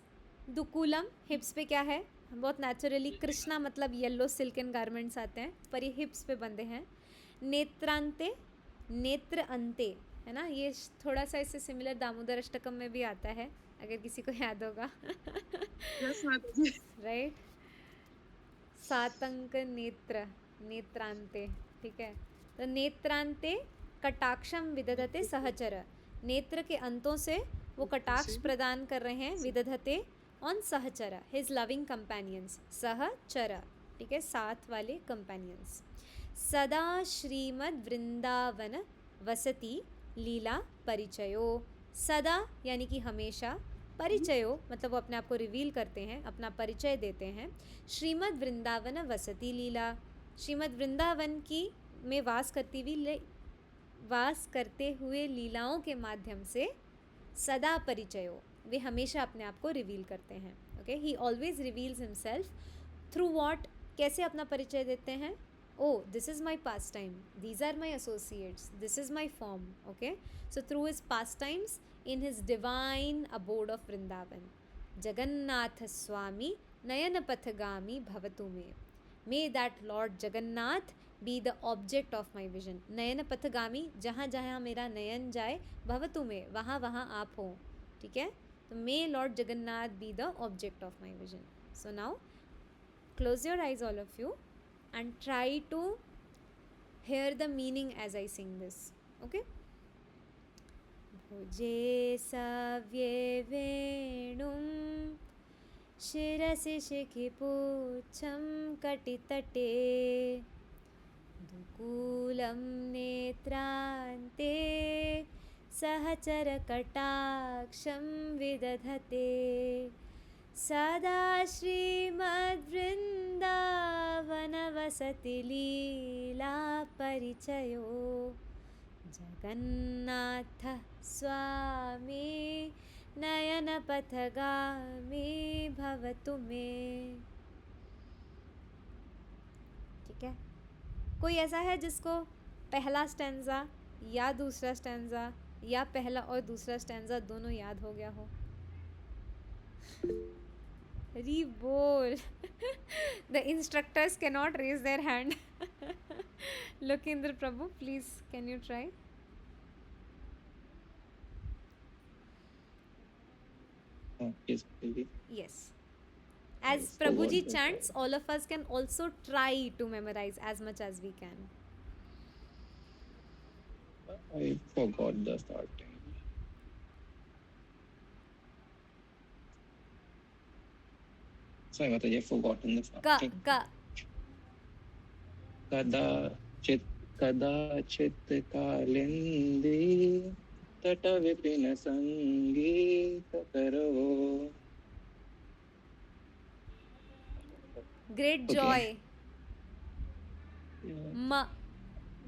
दुकूलम हिप्स पे क्या है, बहुत नेचुरली कृष्णा मतलब येलो सिल्कन गारमेंट्स आते हैं पर ये हिप्स पे बंधे हैं। नेत्रांते, नेत्र अंते है ना, ये थोड़ा सा इससे सिमिलर दामोदर अष्टकम में भी आता है अगर किसी को याद होगा। राइट, 7 अंक नेत्र, नेत्रांते। ठीक है, तो नेत्रांते कटाक्षम विदधते सहचर, नेत्र के अंतों से वो कटाक्ष प्रदान कर रहे हैं। विदधते ऑन सहचर, हिज लविंग कंपेनियंस, सहचर ठीक है, साथ वाले कंपेनियंस। सदा श्रीमद वृंदावन वसति लीला परिचयो, सदा यानी कि हमेशा, परिचयो मतलब वो अपने आप को रिवील करते हैं, अपना परिचय देते हैं। श्रीमद वृंदावन वसति लीला, श्रीमद वृंदावन की में वास करते हुए लीलाओं के माध्यम से सदा परिचयो, वे हमेशा अपने आप को रिवील करते हैं। Okay, he always reveals himself through what, कैसे अपना परिचय देते हैं। Oh this is my pastime, these are my associates, this is my form. Okay, so through his pastimes in his divine abode of Vrindavan, Jagannath Swami Nayanapathagami bhavatu me. May that Lord Jagannath be the object of my vision. Nayanapathagami, जहाँ जहाँ मेरा नयन जाए, भवतु में वहाँ वहाँ आप हो। ठीक है, तो may Lord Jagannath be the object of my vision. So now close your eyes all of you and try to hear the meaning as I sing this. Okay. भुजे सव्ये वेणुं, शिरसि शिखिपुच्छं कटितटे, दुकूलं नेत्रान्ते, सहचर कटाक्षं विदधते। सदा श्रीमद्वृन्दावन वसति लीला परिचयो, जगन्नाथ स्वामी नयनपथगामी भवतु मे। ठीक है, कोई ऐसा है जिसको पहला स्टैंजा या दूसरा स्टैंजा या पहला और दूसरा स्टैंजा दोनों याद हो गया हो? री बोल। The instructors cannot raise their hand. Lokendra Prabhu, please can you try? Yes, maybe. Yes. As Yes, Prabhuji forgot that. chants, all of us can also try to memorize as much as we can. I forgot the starting. Sorry, Mataji, I've forgotten the Ka, starting. ka, कदाचित् कदाचित् कालिन्दी तटविपिन संगीतकरो. Great Okay. Joy. म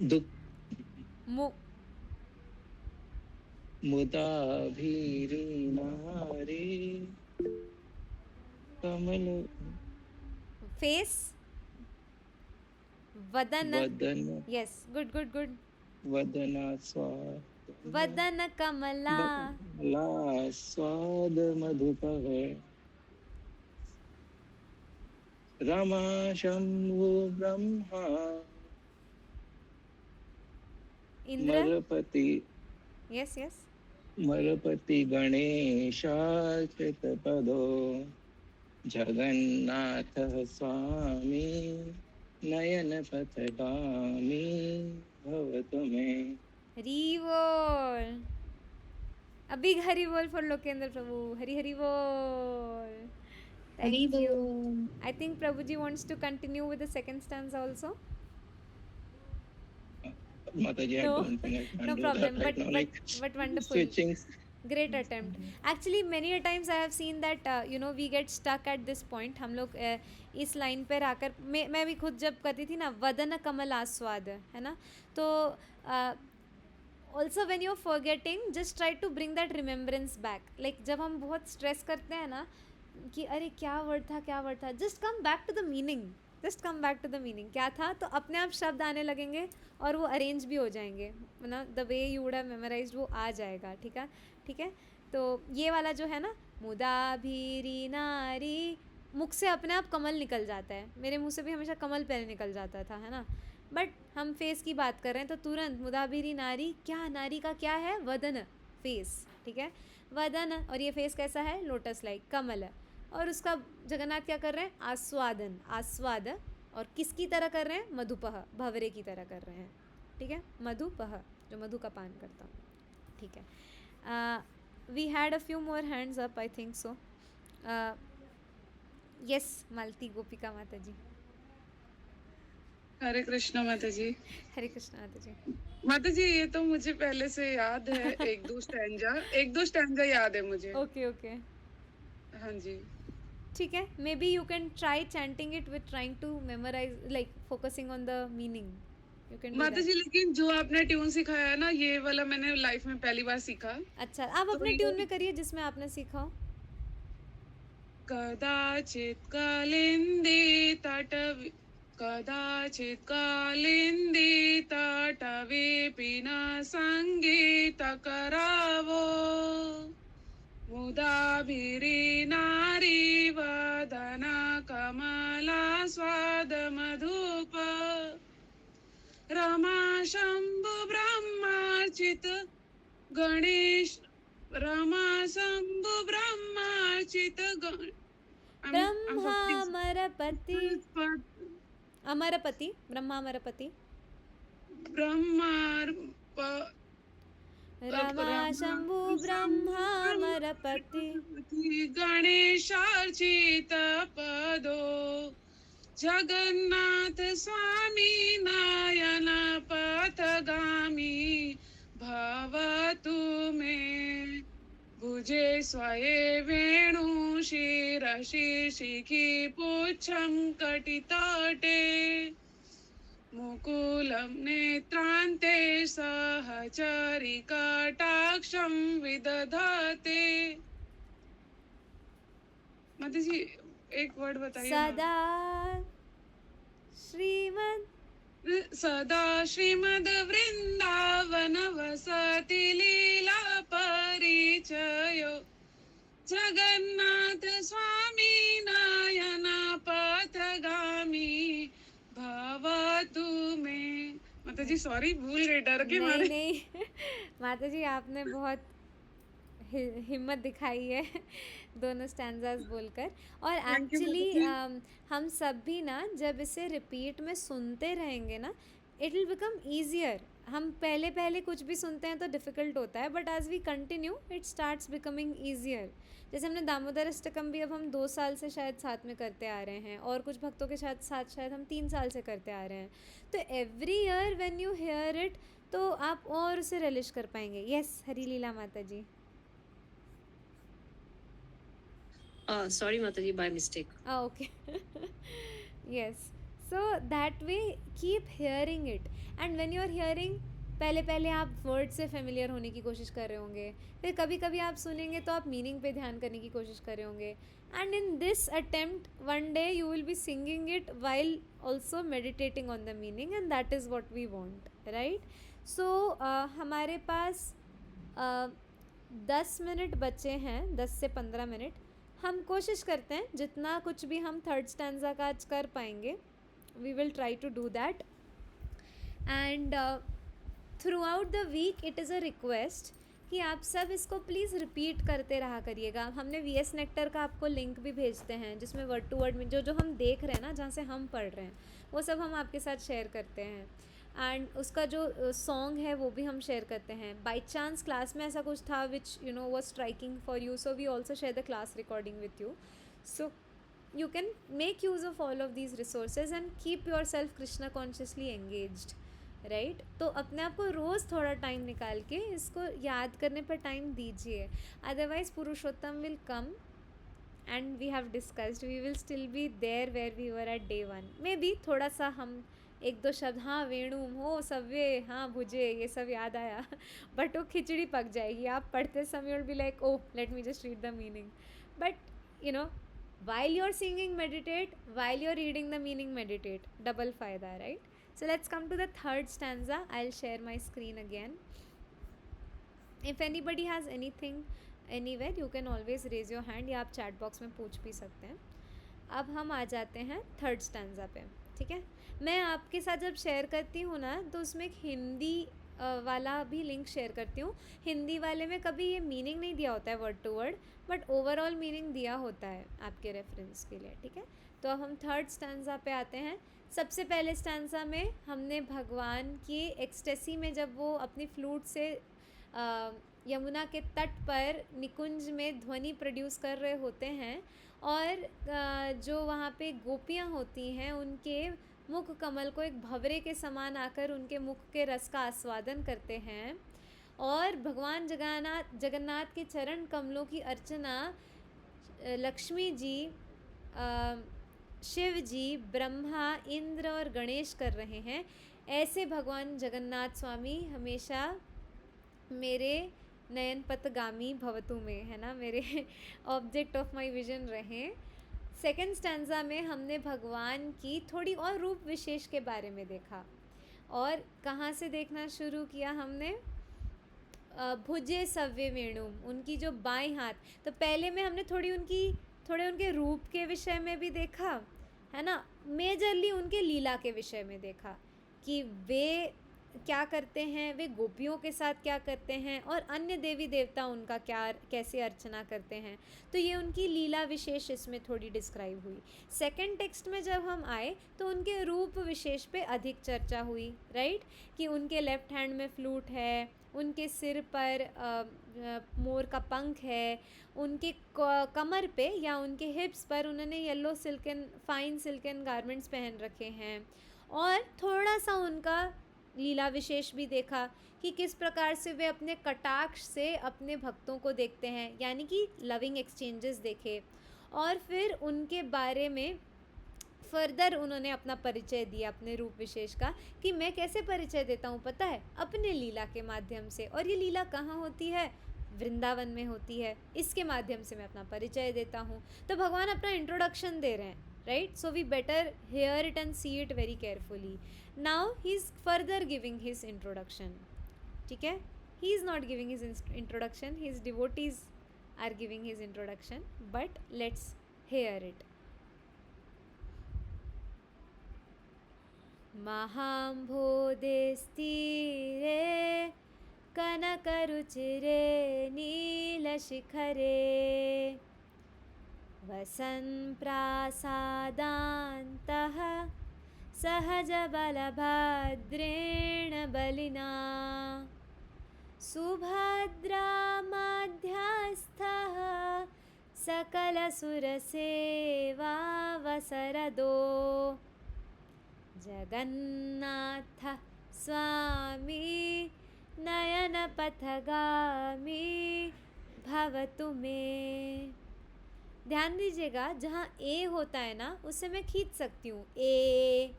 दुख मु मुदाभीरी नारी कमल फेस. वदन. वदन यस, गुड गुड गुड. वदना स्वाद वदन कमला. ला स्वाद मधुपः. रमा शंभु ब्रह्मा इंद्र. मरपति यस यस. मरपति गणेशाच्युत पदो. जगन्नाथः स्वामी नयन पथगामी भवतु मे. हरि बोल. अभी हरि बोल फॉर लोकेंद्र प्रभु. हरि हरि बोल. Thank you. I think Prabhuji wants to continue with the second stanza also. Mataji, I No, don't think I can no do problem. that right now. Like But wonderful. switching. Great attempt. Actually, many a times I have seen that we get stuck at this point. हम लोग इस line पर आकर मैं भी खुद जब करती थी ना, वदन कमल आस्वाद, है ना, तो also when you're forgetting, just try to bring that remembrance back. Like जब हम बहुत stress करते हैं ना कि अरे क्या वर्ड था, just come back to the meaning. क्या था, तो अपने आप शब्द आने लगेंगे और वो अरेंज भी हो जाएंगे, है ना. The way you would have memorised वो आ जाएगा. ठीक है. तो ये वाला जो है ना, मुदाभीरी नारी, मुख से अपने आप कमल निकल जाता है. मेरे मुंह से भी हमेशा कमल पहले निकल जाता था, है ना. बट हम फेस की बात कर रहे हैं तो तुरंत मुदाभीरी नारी, क्या नारी का क्या है, वदन, फेस. ठीक है, वदन. और ये फेस कैसा है, लोटस लाइक, कमल. और उसका जगन्नाथ क्या कर रहे हैं, आस्वादन, आस्वाद. और किसकी तरह कर रहे हैं, मधुपह, भवरे की तरह कर रहे हैं. ठीक है, मधुपह, जो मधु का पान करता हूँ. ठीक है. We had a few more hands up, I think so. Yes, Malati Gopika Mata जी. हरे कृष्णा माता जी. हरे कृष्ण माता जी. माता जी, ये तो मुझे पहले से याद है. एक दो स्टैंजा याद है मुझे. Okay okay. हाँ जी. ठीक है, maybe you can try chanting it with trying to memorize, like focusing on the meaning. You can माता जी, लेकिन जो आपने ट्यून सिखाया है ना, ये वाला मैंने लाइफ में पहली बार सीखा. अच्छा, आप तो अपने ये- ट्यून में करिए जिसमें आपने सीखा हो. कदाचित कालिंदी तटवे पिना संगीत करावो. मुदाभिरी नारी वदना कमला स्वाद मधुप. रमा शंभु ब्रह्मार्चित गणेश. रमा शंभु ब्रह्मार्चित ब्रह्मामरपति. अमरपति, ब्रह्मामरपति. रमा शंभु ब्रह्मामरपति. गणेशार्चित पदो. जगन्नाथ स्वामी नयन पथगामी भवतु मे. भुजे स्वये वेणु शिरसि शिखि पुच्छं कटितटे. मुकुलं नेत्रान्ते सहचरि कटाक्षं विदधते. माता जी, एक वर्ड बताइए ना. सदा श्रीमद वृंदावन वसति लीला परिचयो. जगन्नाथ स्वामी नयन पथगामी भवतु मे. माता जी सॉरी, भूल गए, डर के मारे. नहीं माता जी, आपने बहुत हिम्मत दिखाई है दोनों स्टैंजास बोलकर. और Thank you, एक्चुअली माता हम सब भी ना जब इसे रिपीट में सुनते रहेंगे ना, इट विल बिकम ईजियर. हम पहले पहले कुछ भी सुनते हैं तो डिफ़िकल्ट होता है, but as we continue it starts becoming easier. जैसे हमने दामोदर अष्टकम भी अब हम 2 साल से शायद साथ में करते आ रहे हैं, और कुछ भक्तों के साथ साथ शायद हम 3 साल से करते आ रहे हैं. तो every year when you here it, तो आप और उसे रिलिश कर पाएंगे. यस, हरी लीला माता जी. Sorry, Mataji, by mistake. Okay. Yes. So that way keep hearing it. And when you are hearing, पहले पहले आप वर्ड से फेमिलियर होने की कोशिश कर रहे होंगे, फिर कभी कभी आप सुनेंगे तो आप मीनिंग पे ध्यान करने की कोशिश कर रहे होंगे. And in this attempt one day you will be singing it while also meditating on the meaning, and that is what we want, right. So हमारे पास 10 मिनट बचे हैं, 10 से 15 मिनट. हम कोशिश करते हैं जितना कुछ भी हम थर्ड स्टैंजा का आज कर पाएंगे, we will try to do that. And throughout the week it is a request कि आप सब इसको प्लीज़ रिपीट करते रहा करिएगा. हमने VS नेक्टर का आपको लिंक भी भेजते हैं, जिसमें वर्ड टू वर्ड में जो जो हम देख रहे हैं ना, जहाँ से हम पढ़ रहे हैं, वो सब हम आपके साथ शेयर करते हैं. एंड उसका जो सॉन्ग है वो भी हम शेयर करते हैं. बाई चांस क्लास में ऐसा कुछ था which you know was striking for you, so we also share the class recording with you. So you can make use of all of these resources and keep yourself Krishna consciously engaged, right. तो अपने आप को रोज़ थोड़ा time निकाल के इसको याद करने पर टाइम दीजिए. Otherwise Purushottam will come and we have discussed we will still be there where we were at day 1. Maybe थोड़ा सा हम एक दो शब्द, हाँ वेणुम हो सव्य, हाँ भुजे, ये सब याद आया, बट वो खिचड़ी पक जाएगी. आप पढ़ते समय will be like, oh let me just read the meaning. But you know, while you're singing meditate, while you're reading the meaning meditate, double fayda, right. So let's come to the third stanza. I'll share my screen again. If anybody has anything anywhere, you can always raise your hand, या आप chat box में पूछ भी सकते हैं. अब हम आ जाते हैं थर्ड स्टैंजा पे, ठीक है. मैं आपके साथ जब शेयर करती हूँ ना, तो उसमें एक हिंदी वाला भी लिंक शेयर करती हूँ. हिंदी वाले में कभी ये मीनिंग नहीं दिया होता है word to word, but overall meaning दिया होता है आपके रेफरेंस के लिए, ठीक है. तो अब हम थर्ड स्टैंजा पे आते हैं. सबसे पहले स्टैंजा में हमने भगवान की एक्सटेसी में, जब वो अपनी फ्लूट से यमुना के तट पर निकुंज में ध्वनि प्रोड्यूस कर रहे होते हैं, और जो वहाँ पे गोपियाँ होती हैं उनके मुख कमल को एक भंवरे के समान आकर उनके मुख के रस का आस्वादन करते हैं, और भगवान जगन्नाथ के चरण कमलों की अर्चना लक्ष्मी जी, शिव जी, ब्रह्मा, इंद्र और गणेश कर रहे हैं. ऐसे भगवान जगन्नाथ स्वामी हमेशा मेरे नयन पथगामी भवतु में, है ना, मेरे ऑब्जेक्ट ऑफ माय विजन रहें. सेकेंड स्टैंजा में हमने भगवान की थोड़ी और रूप विशेष के बारे में देखा, और कहाँ से देखना शुरू किया हमने, भुजे सव्य वेणुम, उनकी जो बाएं हाथ. तो पहले में हमने थोड़े उनके रूप के विषय में भी देखा, है ना. मेजरली उनके लीला के विषय में देखा कि वे क्या करते हैं, वे गोपियों के साथ क्या करते हैं, और अन्य देवी देवता उनका कैसे अर्चना करते हैं. तो ये उनकी लीला विशेष इसमें थोड़ी डिस्क्राइब हुई. सेकंड टेक्स्ट में जब हम आए तो उनके रूप विशेष पे अधिक चर्चा हुई, राइट. कि उनके लेफ्ट हैंड में फ्लूट है, उनके सिर पर मोर का पंख है, उनके कमर पे या उनके हिप्स पर उन्होंने येलो फाइन सिल्कन गारमेंट्स पहन रखे हैं. और थोड़ा सा उनका लीला विशेष भी देखा कि किस प्रकार से वे अपने कटाक्ष से अपने भक्तों को देखते हैं, यानी कि लविंग एक्सचेंजेस देखे. और फिर उनके बारे में फर्दर उन्होंने अपना परिचय दिया अपने रूप विशेष का, कि मैं कैसे परिचय देता हूँ पता है, अपने लीला के माध्यम से. और ये लीला कहाँ होती है, वृंदावन में होती है. इसके माध्यम से मैं अपना परिचय देता हूँ. तो भगवान अपना इंट्रोडक्शन दे रहे हैं, right. So we better hear it and see it very carefully. Now he is further giving his introduction, ठीक है. He is not giving his introduction, his devotees are giving his introduction, but let's hear it. महाम्भोदे स्थिरे कनकरुचिरे नीलशिखरे वसन् प्रासादान्तः सहजबलभद्रेण बलिना सुभद्रामाध्यस्थः सकलसुरसेवावसरदो Jagannath Swami नयनपथगामी भवतु मे। ध्यान दीजिएगा, जहाँ ए होता है ना उससे मैं खींच सकती हूँ ए,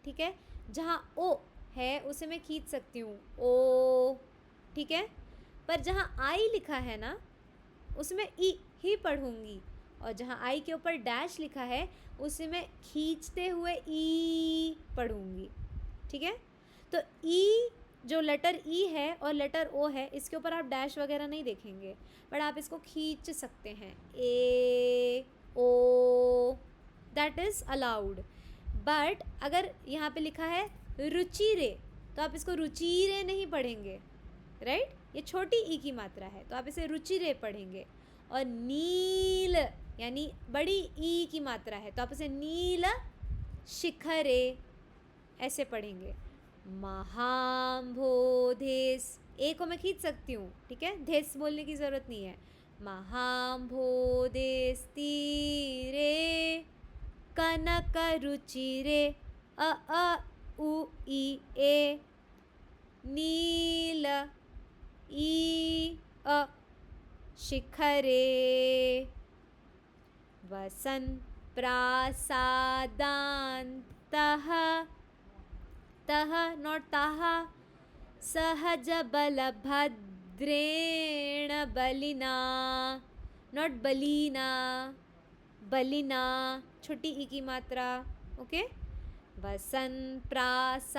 ठीक है। जहाँ ओ है उसे मैं खींच सकती हूँ ओ, ठीक है। पर जहाँ आई लिखा है ना उसमें ई ही पढ़ूंगी, और जहाँ आई के ऊपर डैश लिखा है उसे मैं खींचते हुए ई पढ़ूंगी, ठीक है। तो ई जो लेटर ई है और लेटर ओ है, इसके ऊपर आप डैश वगैरह नहीं देखेंगे, बट आप इसको खींच सकते हैं ए ओ, दैट इज़ अलाउड। बट अगर यहाँ पे लिखा है रुचिरे तो आप इसको रुचिरे नहीं पढ़ेंगे, राइट। ये छोटी ई की मात्रा है तो आप इसे रुचिरे पढ़ेंगे। और नील यानी बड़ी ई की मात्रा है तो आप इसे नील शिखरे ऐसे पढ़ेंगे। महाम्भोधेस, ए को मैं खींच सकती हूँ, ठीक है, धेस बोलने की ज़रूरत नहीं है। महाम्भोधेस तीरे कनक रुचिरे अ उ ई ए नील ई अ शिखरे वसन प्रासादान्तः तः नॉट ताः सहज बलभद्रेण बलिना, नॉट बलीना, बलिना छोटी ई की मात्रा, ओके। वसन प्रासादान्तः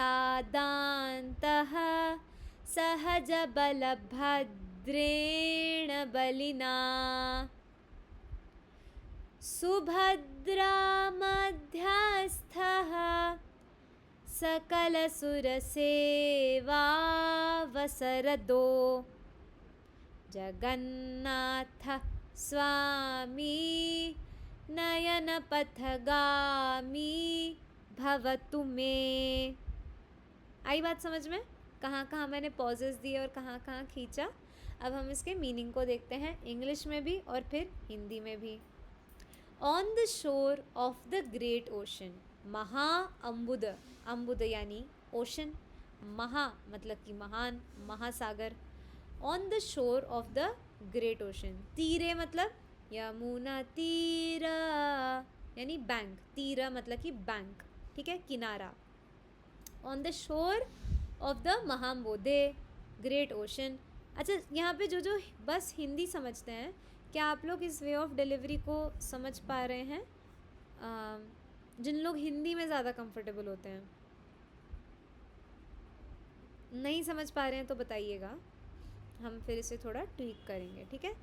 सहज बलभद्रेण बलिना सुभद्रामध्यस्थः सकलसुरसेवावसरदो जगन्नाथ स्वामी नयनपथगामी भवतु मे। आई बात समझ में? कहाँ कहाँ मैंने पॉजेस दिए और कहाँ कहाँ खींचा। अब हम इसके मीनिंग को देखते हैं, इंग्लिश में भी और फिर हिंदी में भी। On the shore of the great ocean, महा अम्बुद, अम्बुद यानी ओशन, महा मतलब कि महान, महासागर। On the shore of the great ocean, तीरे मतलब यमुना तीरा यानी बैंक, तीरा मतलब कि बैंक, ठीक है, किनारा। On the shore of the महाम्बोधे ग्रेट ओशन। अच्छा, यहाँ पे जो जो बस हिंदी समझते हैं, क्या आप लोग इस वे ऑफ डिलीवरी को समझ पा रहे हैं? जिन लोग हिंदी में ज़्यादा कंफर्टेबल होते हैं, नहीं समझ पा रहे हैं तो बताइएगा, हम फिर इसे थोड़ा ट्वीक करेंगे, ठीक है।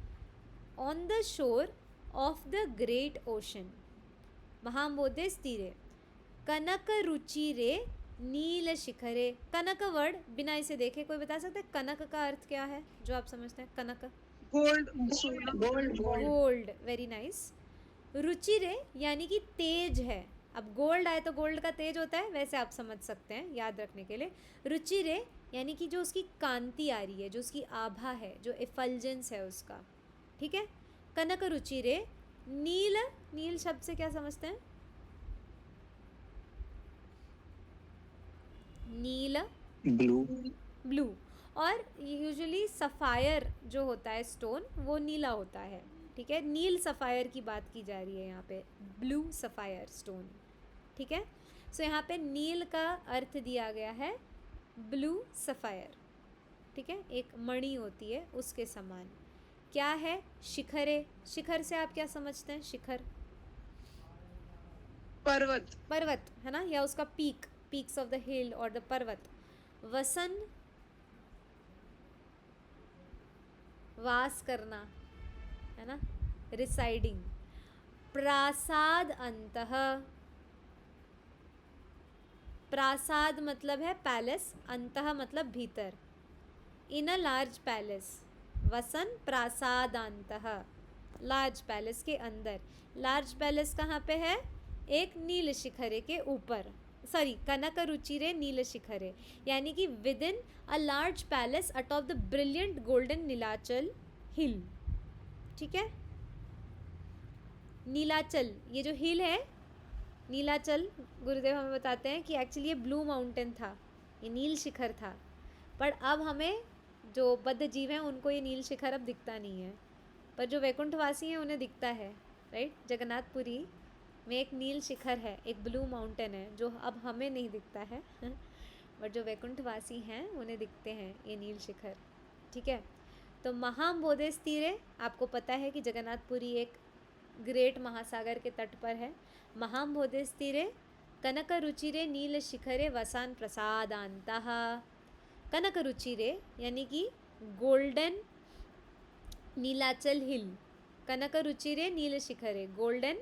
On the shore of the great ocean महाम्बोधे तीरे कनक रुचिरे नील शिखरे। कनक वर्ड बिना इसे देखे कोई बता सकता है कनक का अर्थ क्या है, जो आप समझते हैं? कनक गोल्ड, गोल्ड, वेरी नाइस। रुचिरे यानी कि तेज है। अब गोल्ड आए तो गोल्ड का तेज होता है, वैसे आप समझ सकते हैं याद रखने के लिए। रुचिरे यानी कि जो उसकी कांति आ रही है, जो उसकी आभा है, जो एफल्जेंस है उसका, ठीक है। कनक रुचिरे। नील, नील शब्द से क्या समझते हैं? नील, ब्लू, ब्लू। और यूजुअली सफ़ायर जो होता है स्टोन, वो नीला होता है, ठीक है। नील सफ़ायर की बात की जा रही है यहाँ पे, ब्लू सफ़ायर स्टोन, ठीक है। सो यहाँ पे नील का अर्थ दिया गया है ब्लू सफ़ायर, ठीक है, एक मणि होती है उसके समान। क्या है? शिखरे। शिखर से आप क्या समझते हैं? शिखर पर्वत, पर्वत है ना, या उसका पीक, पीक्स ऑफ द हिल और द पर्वत। वसन वास करना है ना, रिसाइडिंग। प्रासाद अंतः, प्रासाद मतलब है पैलेस, अंतः मतलब भीतर, इन अ लार्ज पैलेस। वसन प्रासादांतः, लार्ज पैलेस के अंदर। लार्ज पैलेस कहाँ पे है? एक नील शिखरे के ऊपर, सॉरी कनक रुचिरे नील शिखरे, यानी कि with in a large palace atop the brilliant golden Nilachal hill. ठीक है, नीलाचल ये जो हिल है, नीलाचल गुरुदेव हमें बताते हैं कि एक्चुअली ये ब्लू माउंटेन था, ये नील शिखर था, पर अब हमें जो बद्ध जीव हैं उनको ये नील शिखर अब दिखता नहीं है, पर जो वैकुंठवासी हैं उन्हें दिखता है, राइट। जगन्नाथपुरी में एक नील शिखर है, एक ब्लू माउंटेन है, जो अब हमें नहीं दिखता है बट जो वैकुंठवासी हैं उन्हें दिखते हैं ये नील शिखर। ठीक है, तो महाम्बोधिस तीरे, आपको पता है कि जगन्नाथपुरी एक ग्रेट महासागर के तट पर है। महाम्बोधिस तीरे कनक रुचिरे नील शिखरे वसान प्रसादांतः। कनक रुचिरे यानी कि गोल्डन नीलाचल हिल, कनक रुचिरे नील शिखरे, गोल्डन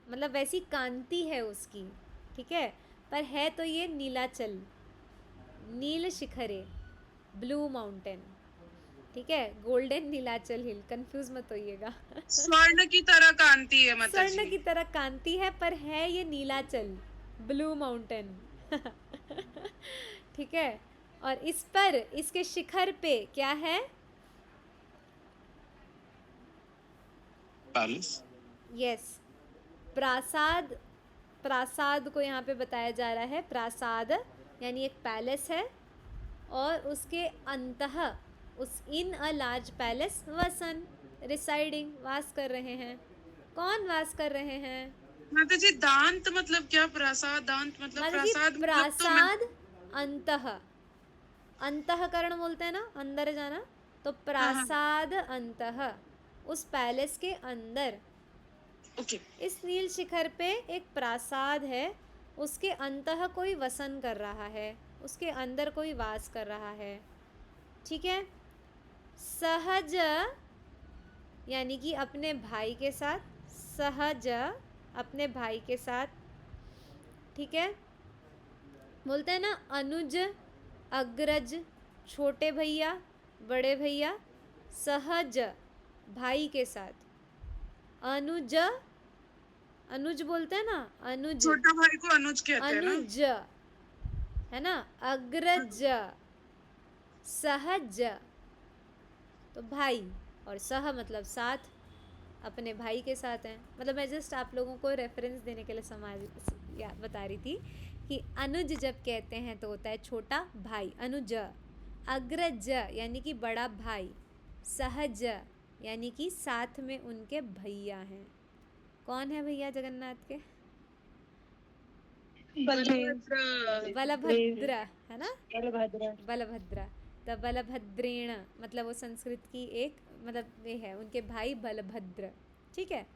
मतलब वैसी कांति है उसकी, ठीक है, पर है तो ये नीलाचल, नील शिखरे, ब्लू माउंटेन, ठीक है, गोल्डन नीलाचल हिल, कंफ्यूज मत होइएगा स्वर्ण की तरह कांति है माता स्वर्ण जी। की तरह कांति है, पर है ये नीलाचल, ब्लू माउंटेन ठीक है, और इस पर, इसके शिखर पे क्या है? पैलेस। यस, प्रासाद, प्रासाद को यहाँ पे बताया जा रहा है, प्रासाद यानी एक पैलेस है, और उसके अंतः, उस इन अ लार्ज पैलेस वसन, रिसाइडिंग, वास कर रहे हैं। कौन वास कर रहे हैं? माता जी दांत मतलब क्या? प्रसाद दांत मतलब मतलब कि प्रसाद मतलब तो प्रासाद अंतः, अंतःकरण बोलते हैं ना, अंदर जाना, तो प्रासाद अंतः, उस पैलेस के अंदर, ओके। इस नील शिखर पे एक प्रासाद है, उसके अंतः कोई वसन कर रहा है, उसके अंदर कोई वास कर रहा है। ठीक है, सहज यानी कि अपने भाई के साथ, सहज अपने भाई के साथ, ठीक है, बोलते हैं ना अनुज, अग्रज, छोटे भैया, बड़े भैया, सहज भाई के साथ, अनुज, अनुज बोलते हैं ना, अनुज, छोटा भाई को अनुज कहते हैं ना। अनुज है ना, अग्रज, सहज तो भाई, और सह मतलब साथ, अपने भाई के साथ हैं। मतलब मैं जस्ट आप लोगों को रेफरेंस देने के लिए बता रही थी कि अनुज जब कहते हैं तो होता है छोटा भाई, अनुज, अग्रज यानी कि बड़ा भाई, सहज यानी कि साथ में उनके भैया हैं। कौन है भैया जगन्नाथ के? बलभद्र है ना, बलभद्र, तो बलभद्रेण मतलब वो संस्कृत की एक मतलब ये है, उनके भाई बलभद्र। ठीक है,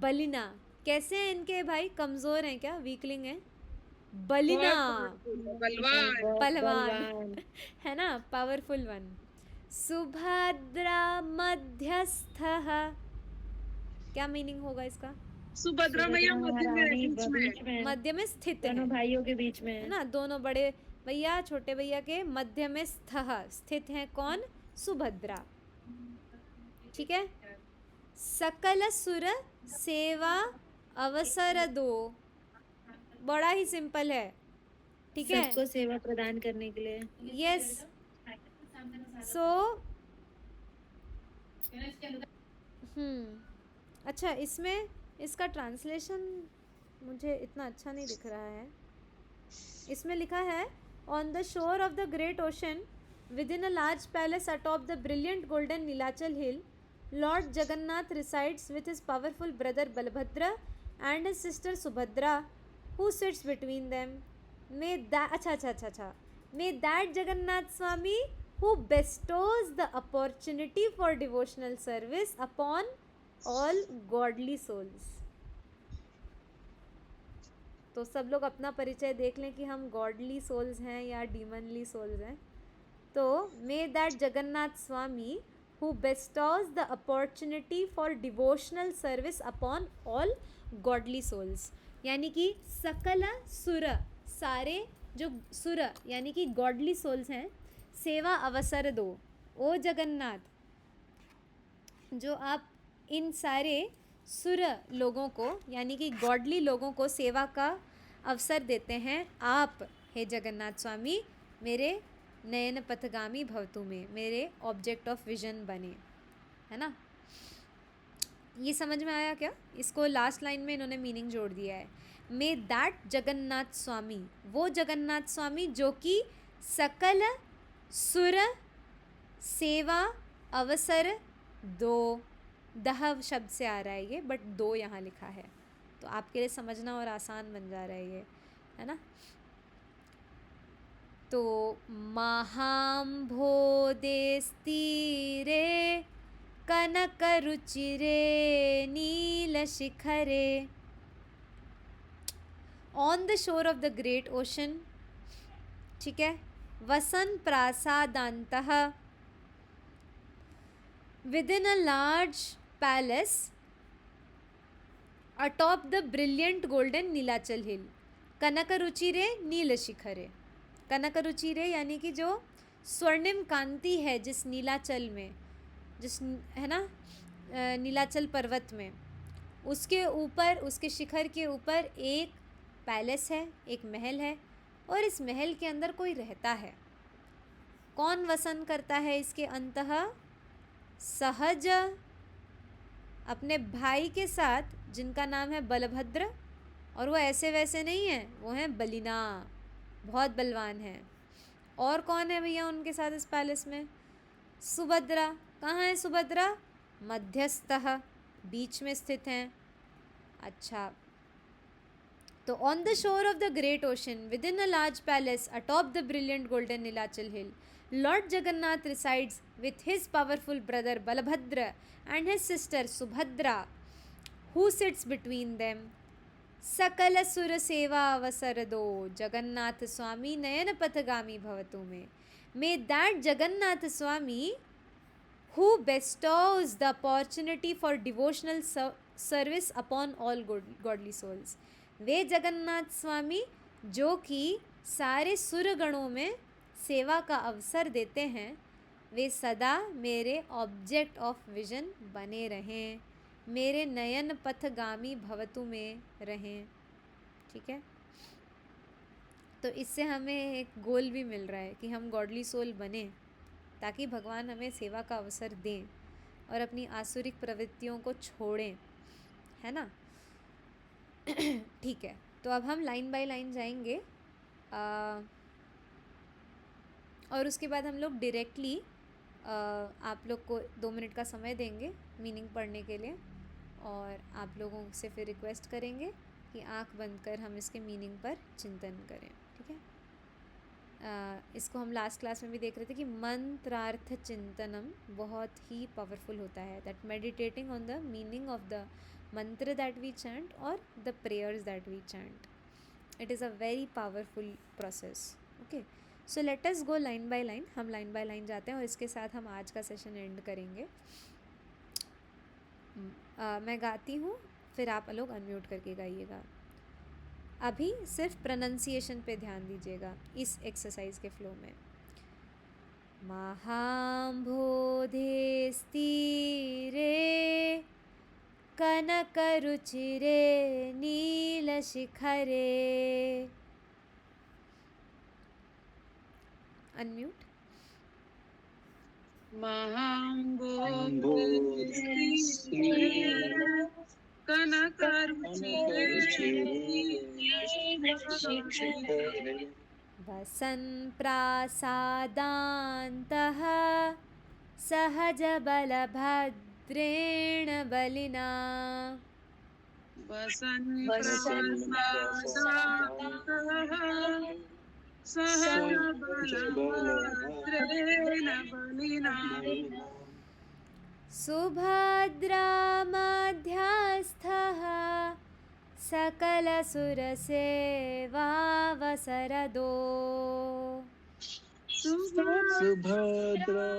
बलिना, कैसे हैं इनके भाई? कमजोर हैं क्या, वीकलिंग हैं? बलिना बलवान। पहलवान है ना, पावरफुल वन। सुभद्रा मध्यस्थः, क्या मीनिंग होगा इसका? सुभद्रा मैया मध्य में है, बीच में। मध्य में स्थित है, दोनों भाइयों के बीच में है ना, दोनों बड़े भैया छोटे भैया के मध्य में स्थित हैं कौन? सुभद्रा। ठीक है, सकल सुर सेवा अवसर दो, बड़ा ही सिंपल है। ठीक है, सबको सेवा प्रदान करने के लिए। यस, सो अच्छा, इसमें इसका ट्रांसलेशन मुझे इतना अच्छा नहीं दिख रहा है। इसमें लिखा है on the shore of the great ocean with in a large palace atop the brilliant golden Nilachal hill, Lord Jagannath resides with his powerful brother Balabhadra and his sister Subhadra, who sits between them. May that Jagannath Swami, who bestows the opportunity for devotional service upon all godly souls. तो सब लोग अपना परिचय देख लें कि हम godly souls हैं या डीमनली सोल्स हैं। तो may that Jagannath Swami who bestows the opportunity for devotional service upon all godly souls, यानी कि सकल सुर, सारे जो सुर यानी कि गॉडली सोल्स हैं, सेवा अवसर दो। ओ जगन्नाथ, जो आप इन सारे सुर लोगों को यानी कि गॉडली लोगों को सेवा का अवसर देते हैं आप हे जगन्नाथ स्वामी मेरे नयन पथगामी भवतु में, मेरे ऑब्जेक्ट ऑफ विजन बने, है ना। ये समझ में आया क्या? इसको लास्ट लाइन में इन्होंने मीनिंग जोड़ दिया है, मे दैट जगन्नाथ स्वामी, वो जगन्नाथ स्वामी जो कि सकल सुर सेवा अवसर दो, दह शब्द से आ रहा है ये, बट दो यहाँ लिखा है तो आपके लिए समझना और आसान बन जा रहा है ये, है ना। तो महाम्भोदेस्तीरे कनकरुचिरे नीलशिखरे, on the shore of the great ocean, ठीक है, वसन प्रासादांतः, within a large palace atop the brilliant golden Nilachal हिल, कनकरुचिरे नीलशिखरे, कनकरुचिरे यानी कि जो स्वर्णिम कांति है जिस नीलाचल में, जिस, है ना, नीलाचल पर्वत में, उसके ऊपर, उसके शिखर के ऊपर एक पैलेस है, एक महल है, और इस महल के अंदर कोई रहता है। कौन वसन करता है इसके अंतः? सहज, अपने भाई के साथ, जिनका नाम है बलभद्र, और वो ऐसे वैसे नहीं है, वो हैं बलिना, बहुत बलवान हैं। और कौन है भैया उनके साथ इस पैलेस में? सुभद्रा। कहाँ है सुभद्रा? मध्यस्थः, बीच में स्थित हैं। अच्छा, तो on the shore of the great ocean with in a large palace atop the brilliant golden Nilachal hill, Lord Jagannath resides with his powerful brother Balabhadra and his sister Subhadra, who sits between them. Sakala Sura Seva Avasarado Jagannath Swami Nayan Pathagami Bhavatu me. May that Jagannath Swami, who bestows the opportunity for devotional service upon all godly souls, वे जगन्नाथ स्वामी जो कि सारे सुरगणों में सेवा का अवसर देते हैं, वे सदा मेरे ऑब्जेक्ट ऑफ विजन बने रहें, मेरे नयन पथगामी भवतु में रहें, ठीक है। तो इससे हमें एक गोल भी मिल रहा है कि हम गॉडली सोल बने, ताकि भगवान हमें सेवा का अवसर दें और अपनी आसुरिक प्रवृत्तियों को छोड़ें, है ना। ठीक है, तो अब हम लाइन बाय लाइन जाएंगे और उसके बाद हम लोग डायरेक्टली आप लोग को 2 मिनट का समय देंगे मीनिंग पढ़ने के लिए, और आप लोगों से फिर रिक्वेस्ट करेंगे कि आंख बंद कर हम इसके मीनिंग पर चिंतन करें, ठीक है। इसको हम लास्ट क्लास में भी देख रहे थे कि मंत्रार्थ चिंतनम बहुत ही पावरफुल होता है, that meditating on the meaning of the mantra that we chant or the prayers that we chant. It is a very powerful process. Okay, so let us go line by line. हम line by line जाते हैं और इसके साथ हम आज का session and करेंगे। मैं गाती हूँ, फिर आप लोग अनम्यूट करके गाइएगा। अभी सिर्फ प्रोनाउंसिएशन पे ध्यान दीजिएगा इस एक्सरसाइज के फ्लो में। महाम्भोधे स्थिरे कनकरुचिरे नीलशिखरे, अनम्यूट। वसन् प्रासादान्तः सहज बलभद्रेण बलिना, Subhadra मध्यस्थः सकलसुरसेवावसरदो, Subhadra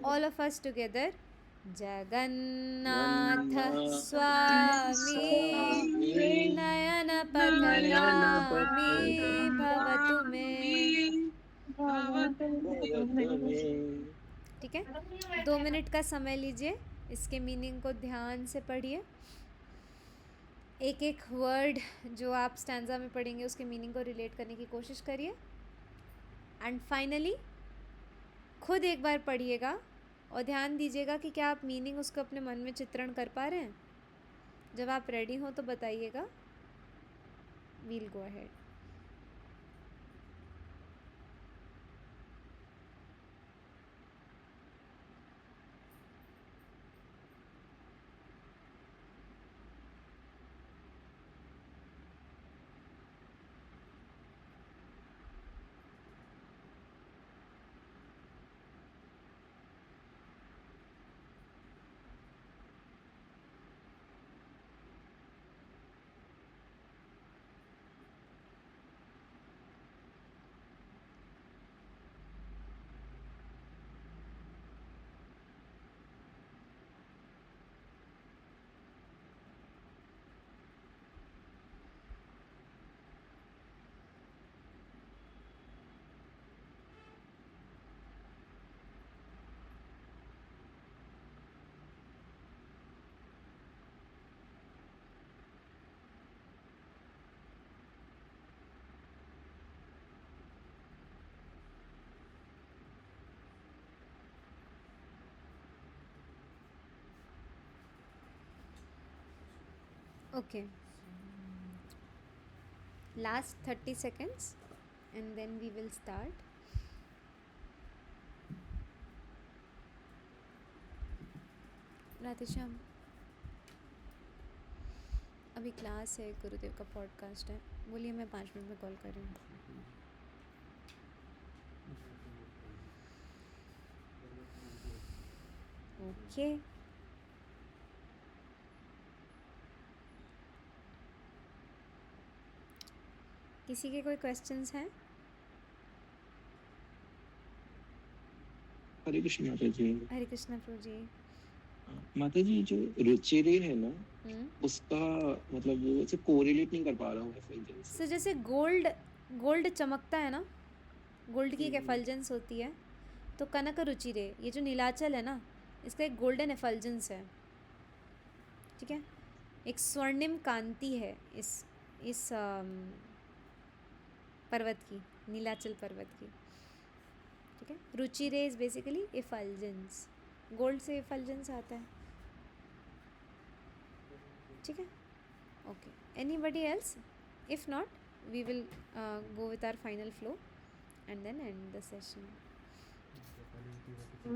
all of us together. Jagannath स्वामी नयन पथगामी भवतु मे। ठीक है, 2 मिनट का समय लीजिए, इसके मीनिंग को ध्यान से पढ़िए, एक एक वर्ड जो आप स्टैंजा में पढ़ेंगे उसके मीनिंग को रिलेट करने की कोशिश करिए, एंड फाइनली खुद एक बार पढ़िएगा और ध्यान दीजिएगा कि क्या आप मीनिंग उसको अपने मन में चित्रण कर पा रहे हैं। जब आप रेडी हो तो बताइएगा, we'll go ahead. Okay, last 30 seconds and then we will start. Radheshyam, अभी क्लास है, गुरुदेव का पॉडकास्ट है, बोलिए मैं 5 मिनट में कॉल कर रही हूँ। ओके, किसी के कोई क्वेश्चंस हैं? हरे कृष्ण माता जी। हरे कृष्णा प्रभु जी। माता जी जो रुचिरे है ना, हम्म, उसका मतलब वो से कोरिलेट नहीं कर पा रहा हूँ एफिलिएंस से। सो जैसे गोल्ड चमकता है ना, गोल्ड की एक एफल्जेंस होती है, तो कनक रुचिरे, ये जो नीलाचल है ना, इसका एक गोल्डन एफल्जेंस है, ठीक है, एक स्वर्णिम कांति है इस पर्वत की, नीलाचल पर्वत की, ठीक है। रुचिरे इज बेसिकली एफल्जेंस, गोल्ड से एफल्जेंस आता है, ठीक है। Okay, anybody else? If not we will go with our final flow and then end the session.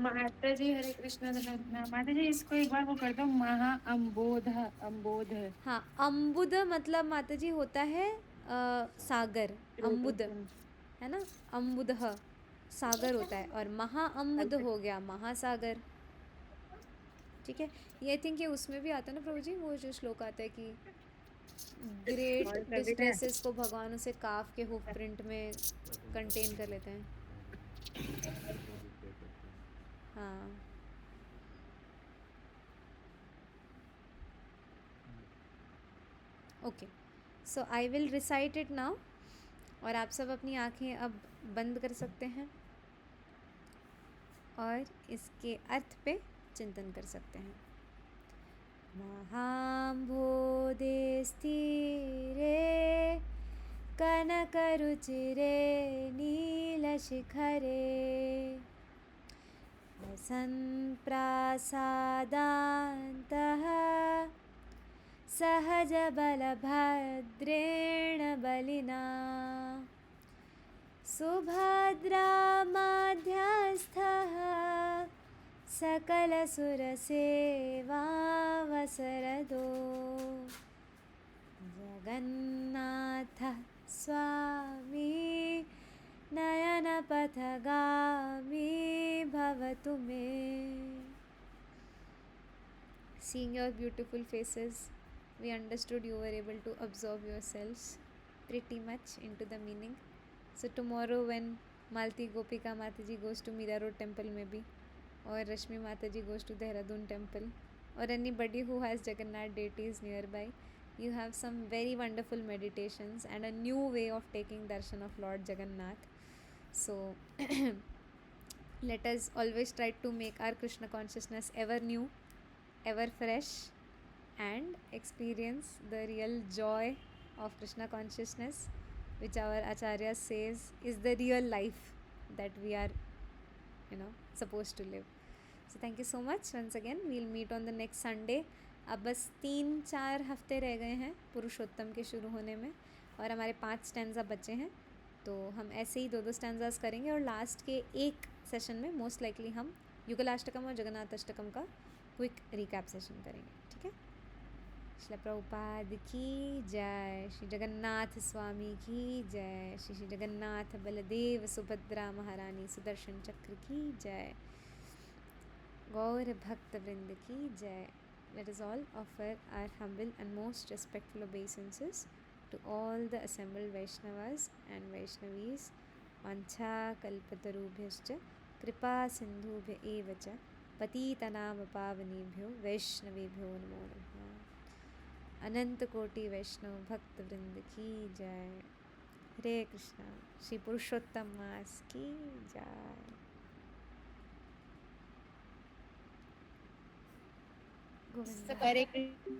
माता जी हरे कृष्ण धन्यवाद। माता जी इसको एक बार वो कर दो, महा अम्बोध। हाँ, अम्बुद मतलब माता जी होता है सागर, अम्बुद है ना, अम्बुद सागर होता है, और महा अम्बुद हो गया महासागर, ठीक है। ये आई थिंक ये उसमें भी आता है ना प्रभु जी, वो जो श्लोक आता है कि ग्रेट डिस्ट्रेसेस को भगवान उसे काफ के हुफ प्रिंट में कंटेन कर लेते हैं। हाँ, okay, so I will recite it now, और आप सब अपनी आंखें अब बंद कर सकते हैं और इसके अर्थ पे चिंतन कर सकते हैं। महाम्भोधे स्थिरे कनकरुचिरे नीलशिखरे वसन्प्रासादान्तः सहजबलभद्रेण बलिना सुभद्रामाध्यस्थः सकलसुरसेवावसरदो जगन्नाथः स्वामी नयनपथगामी भवतु मे। Seeing your beautiful faces, we understood you were able to absorb yourselves pretty much into the meaning. So tomorrow when Malti Gopika Mataji goes to Mira Road temple maybe, or Rashmi Mataji goes to Dehradun temple, or anybody who has Jagannath deities nearby, you have some very wonderful meditations and a new way of taking darshan of Lord Jagannath. So Let us always try to make our Krishna consciousness ever new, ever fresh, and experience the real joy of Krishna consciousness, which our Acharya says is the real life that we are, supposed to live. So thank you so much once again. We'll meet on the next Sunday. अब बस 3-4 हफ्ते रह गए हैं पुरुषोत्तम के शुरू होने में, और हमारे 5 स्टैंजा बचे हैं, तो हम ऐसे ही 2-2 स्टैंजास करेंगे, और लास्ट के एक सेशन में मोस्ट लाइकली हम युगलाष्टकम और जगन्नाथ अष्टकम का क्विक रिकैप सेशन करेंगे. ठीक है. श्री प्रभुपाद की जय. श्री जगन्नाथ स्वामी की जय. श्री जगन्नाथ बलदेव सुभद्रा महारानी सुदर्शन चक्र की जय. गौर भक्त वृंद की जय. Let us all offer our humble and most respectful obeisances to all the assembled Vaishnavas and Vaishnavis. Vancha kalpatarubhyascha kripa sindhubhya eva cha patitanam pavanebhyo Vaishnavebhyo namo namah. अनंत कोटि वैष्णव भक्त वृंद की जय. हरे कृष्णा. श्री पुरुषोत्तम मास की जय. गोविंदा. हरे कृष्ण.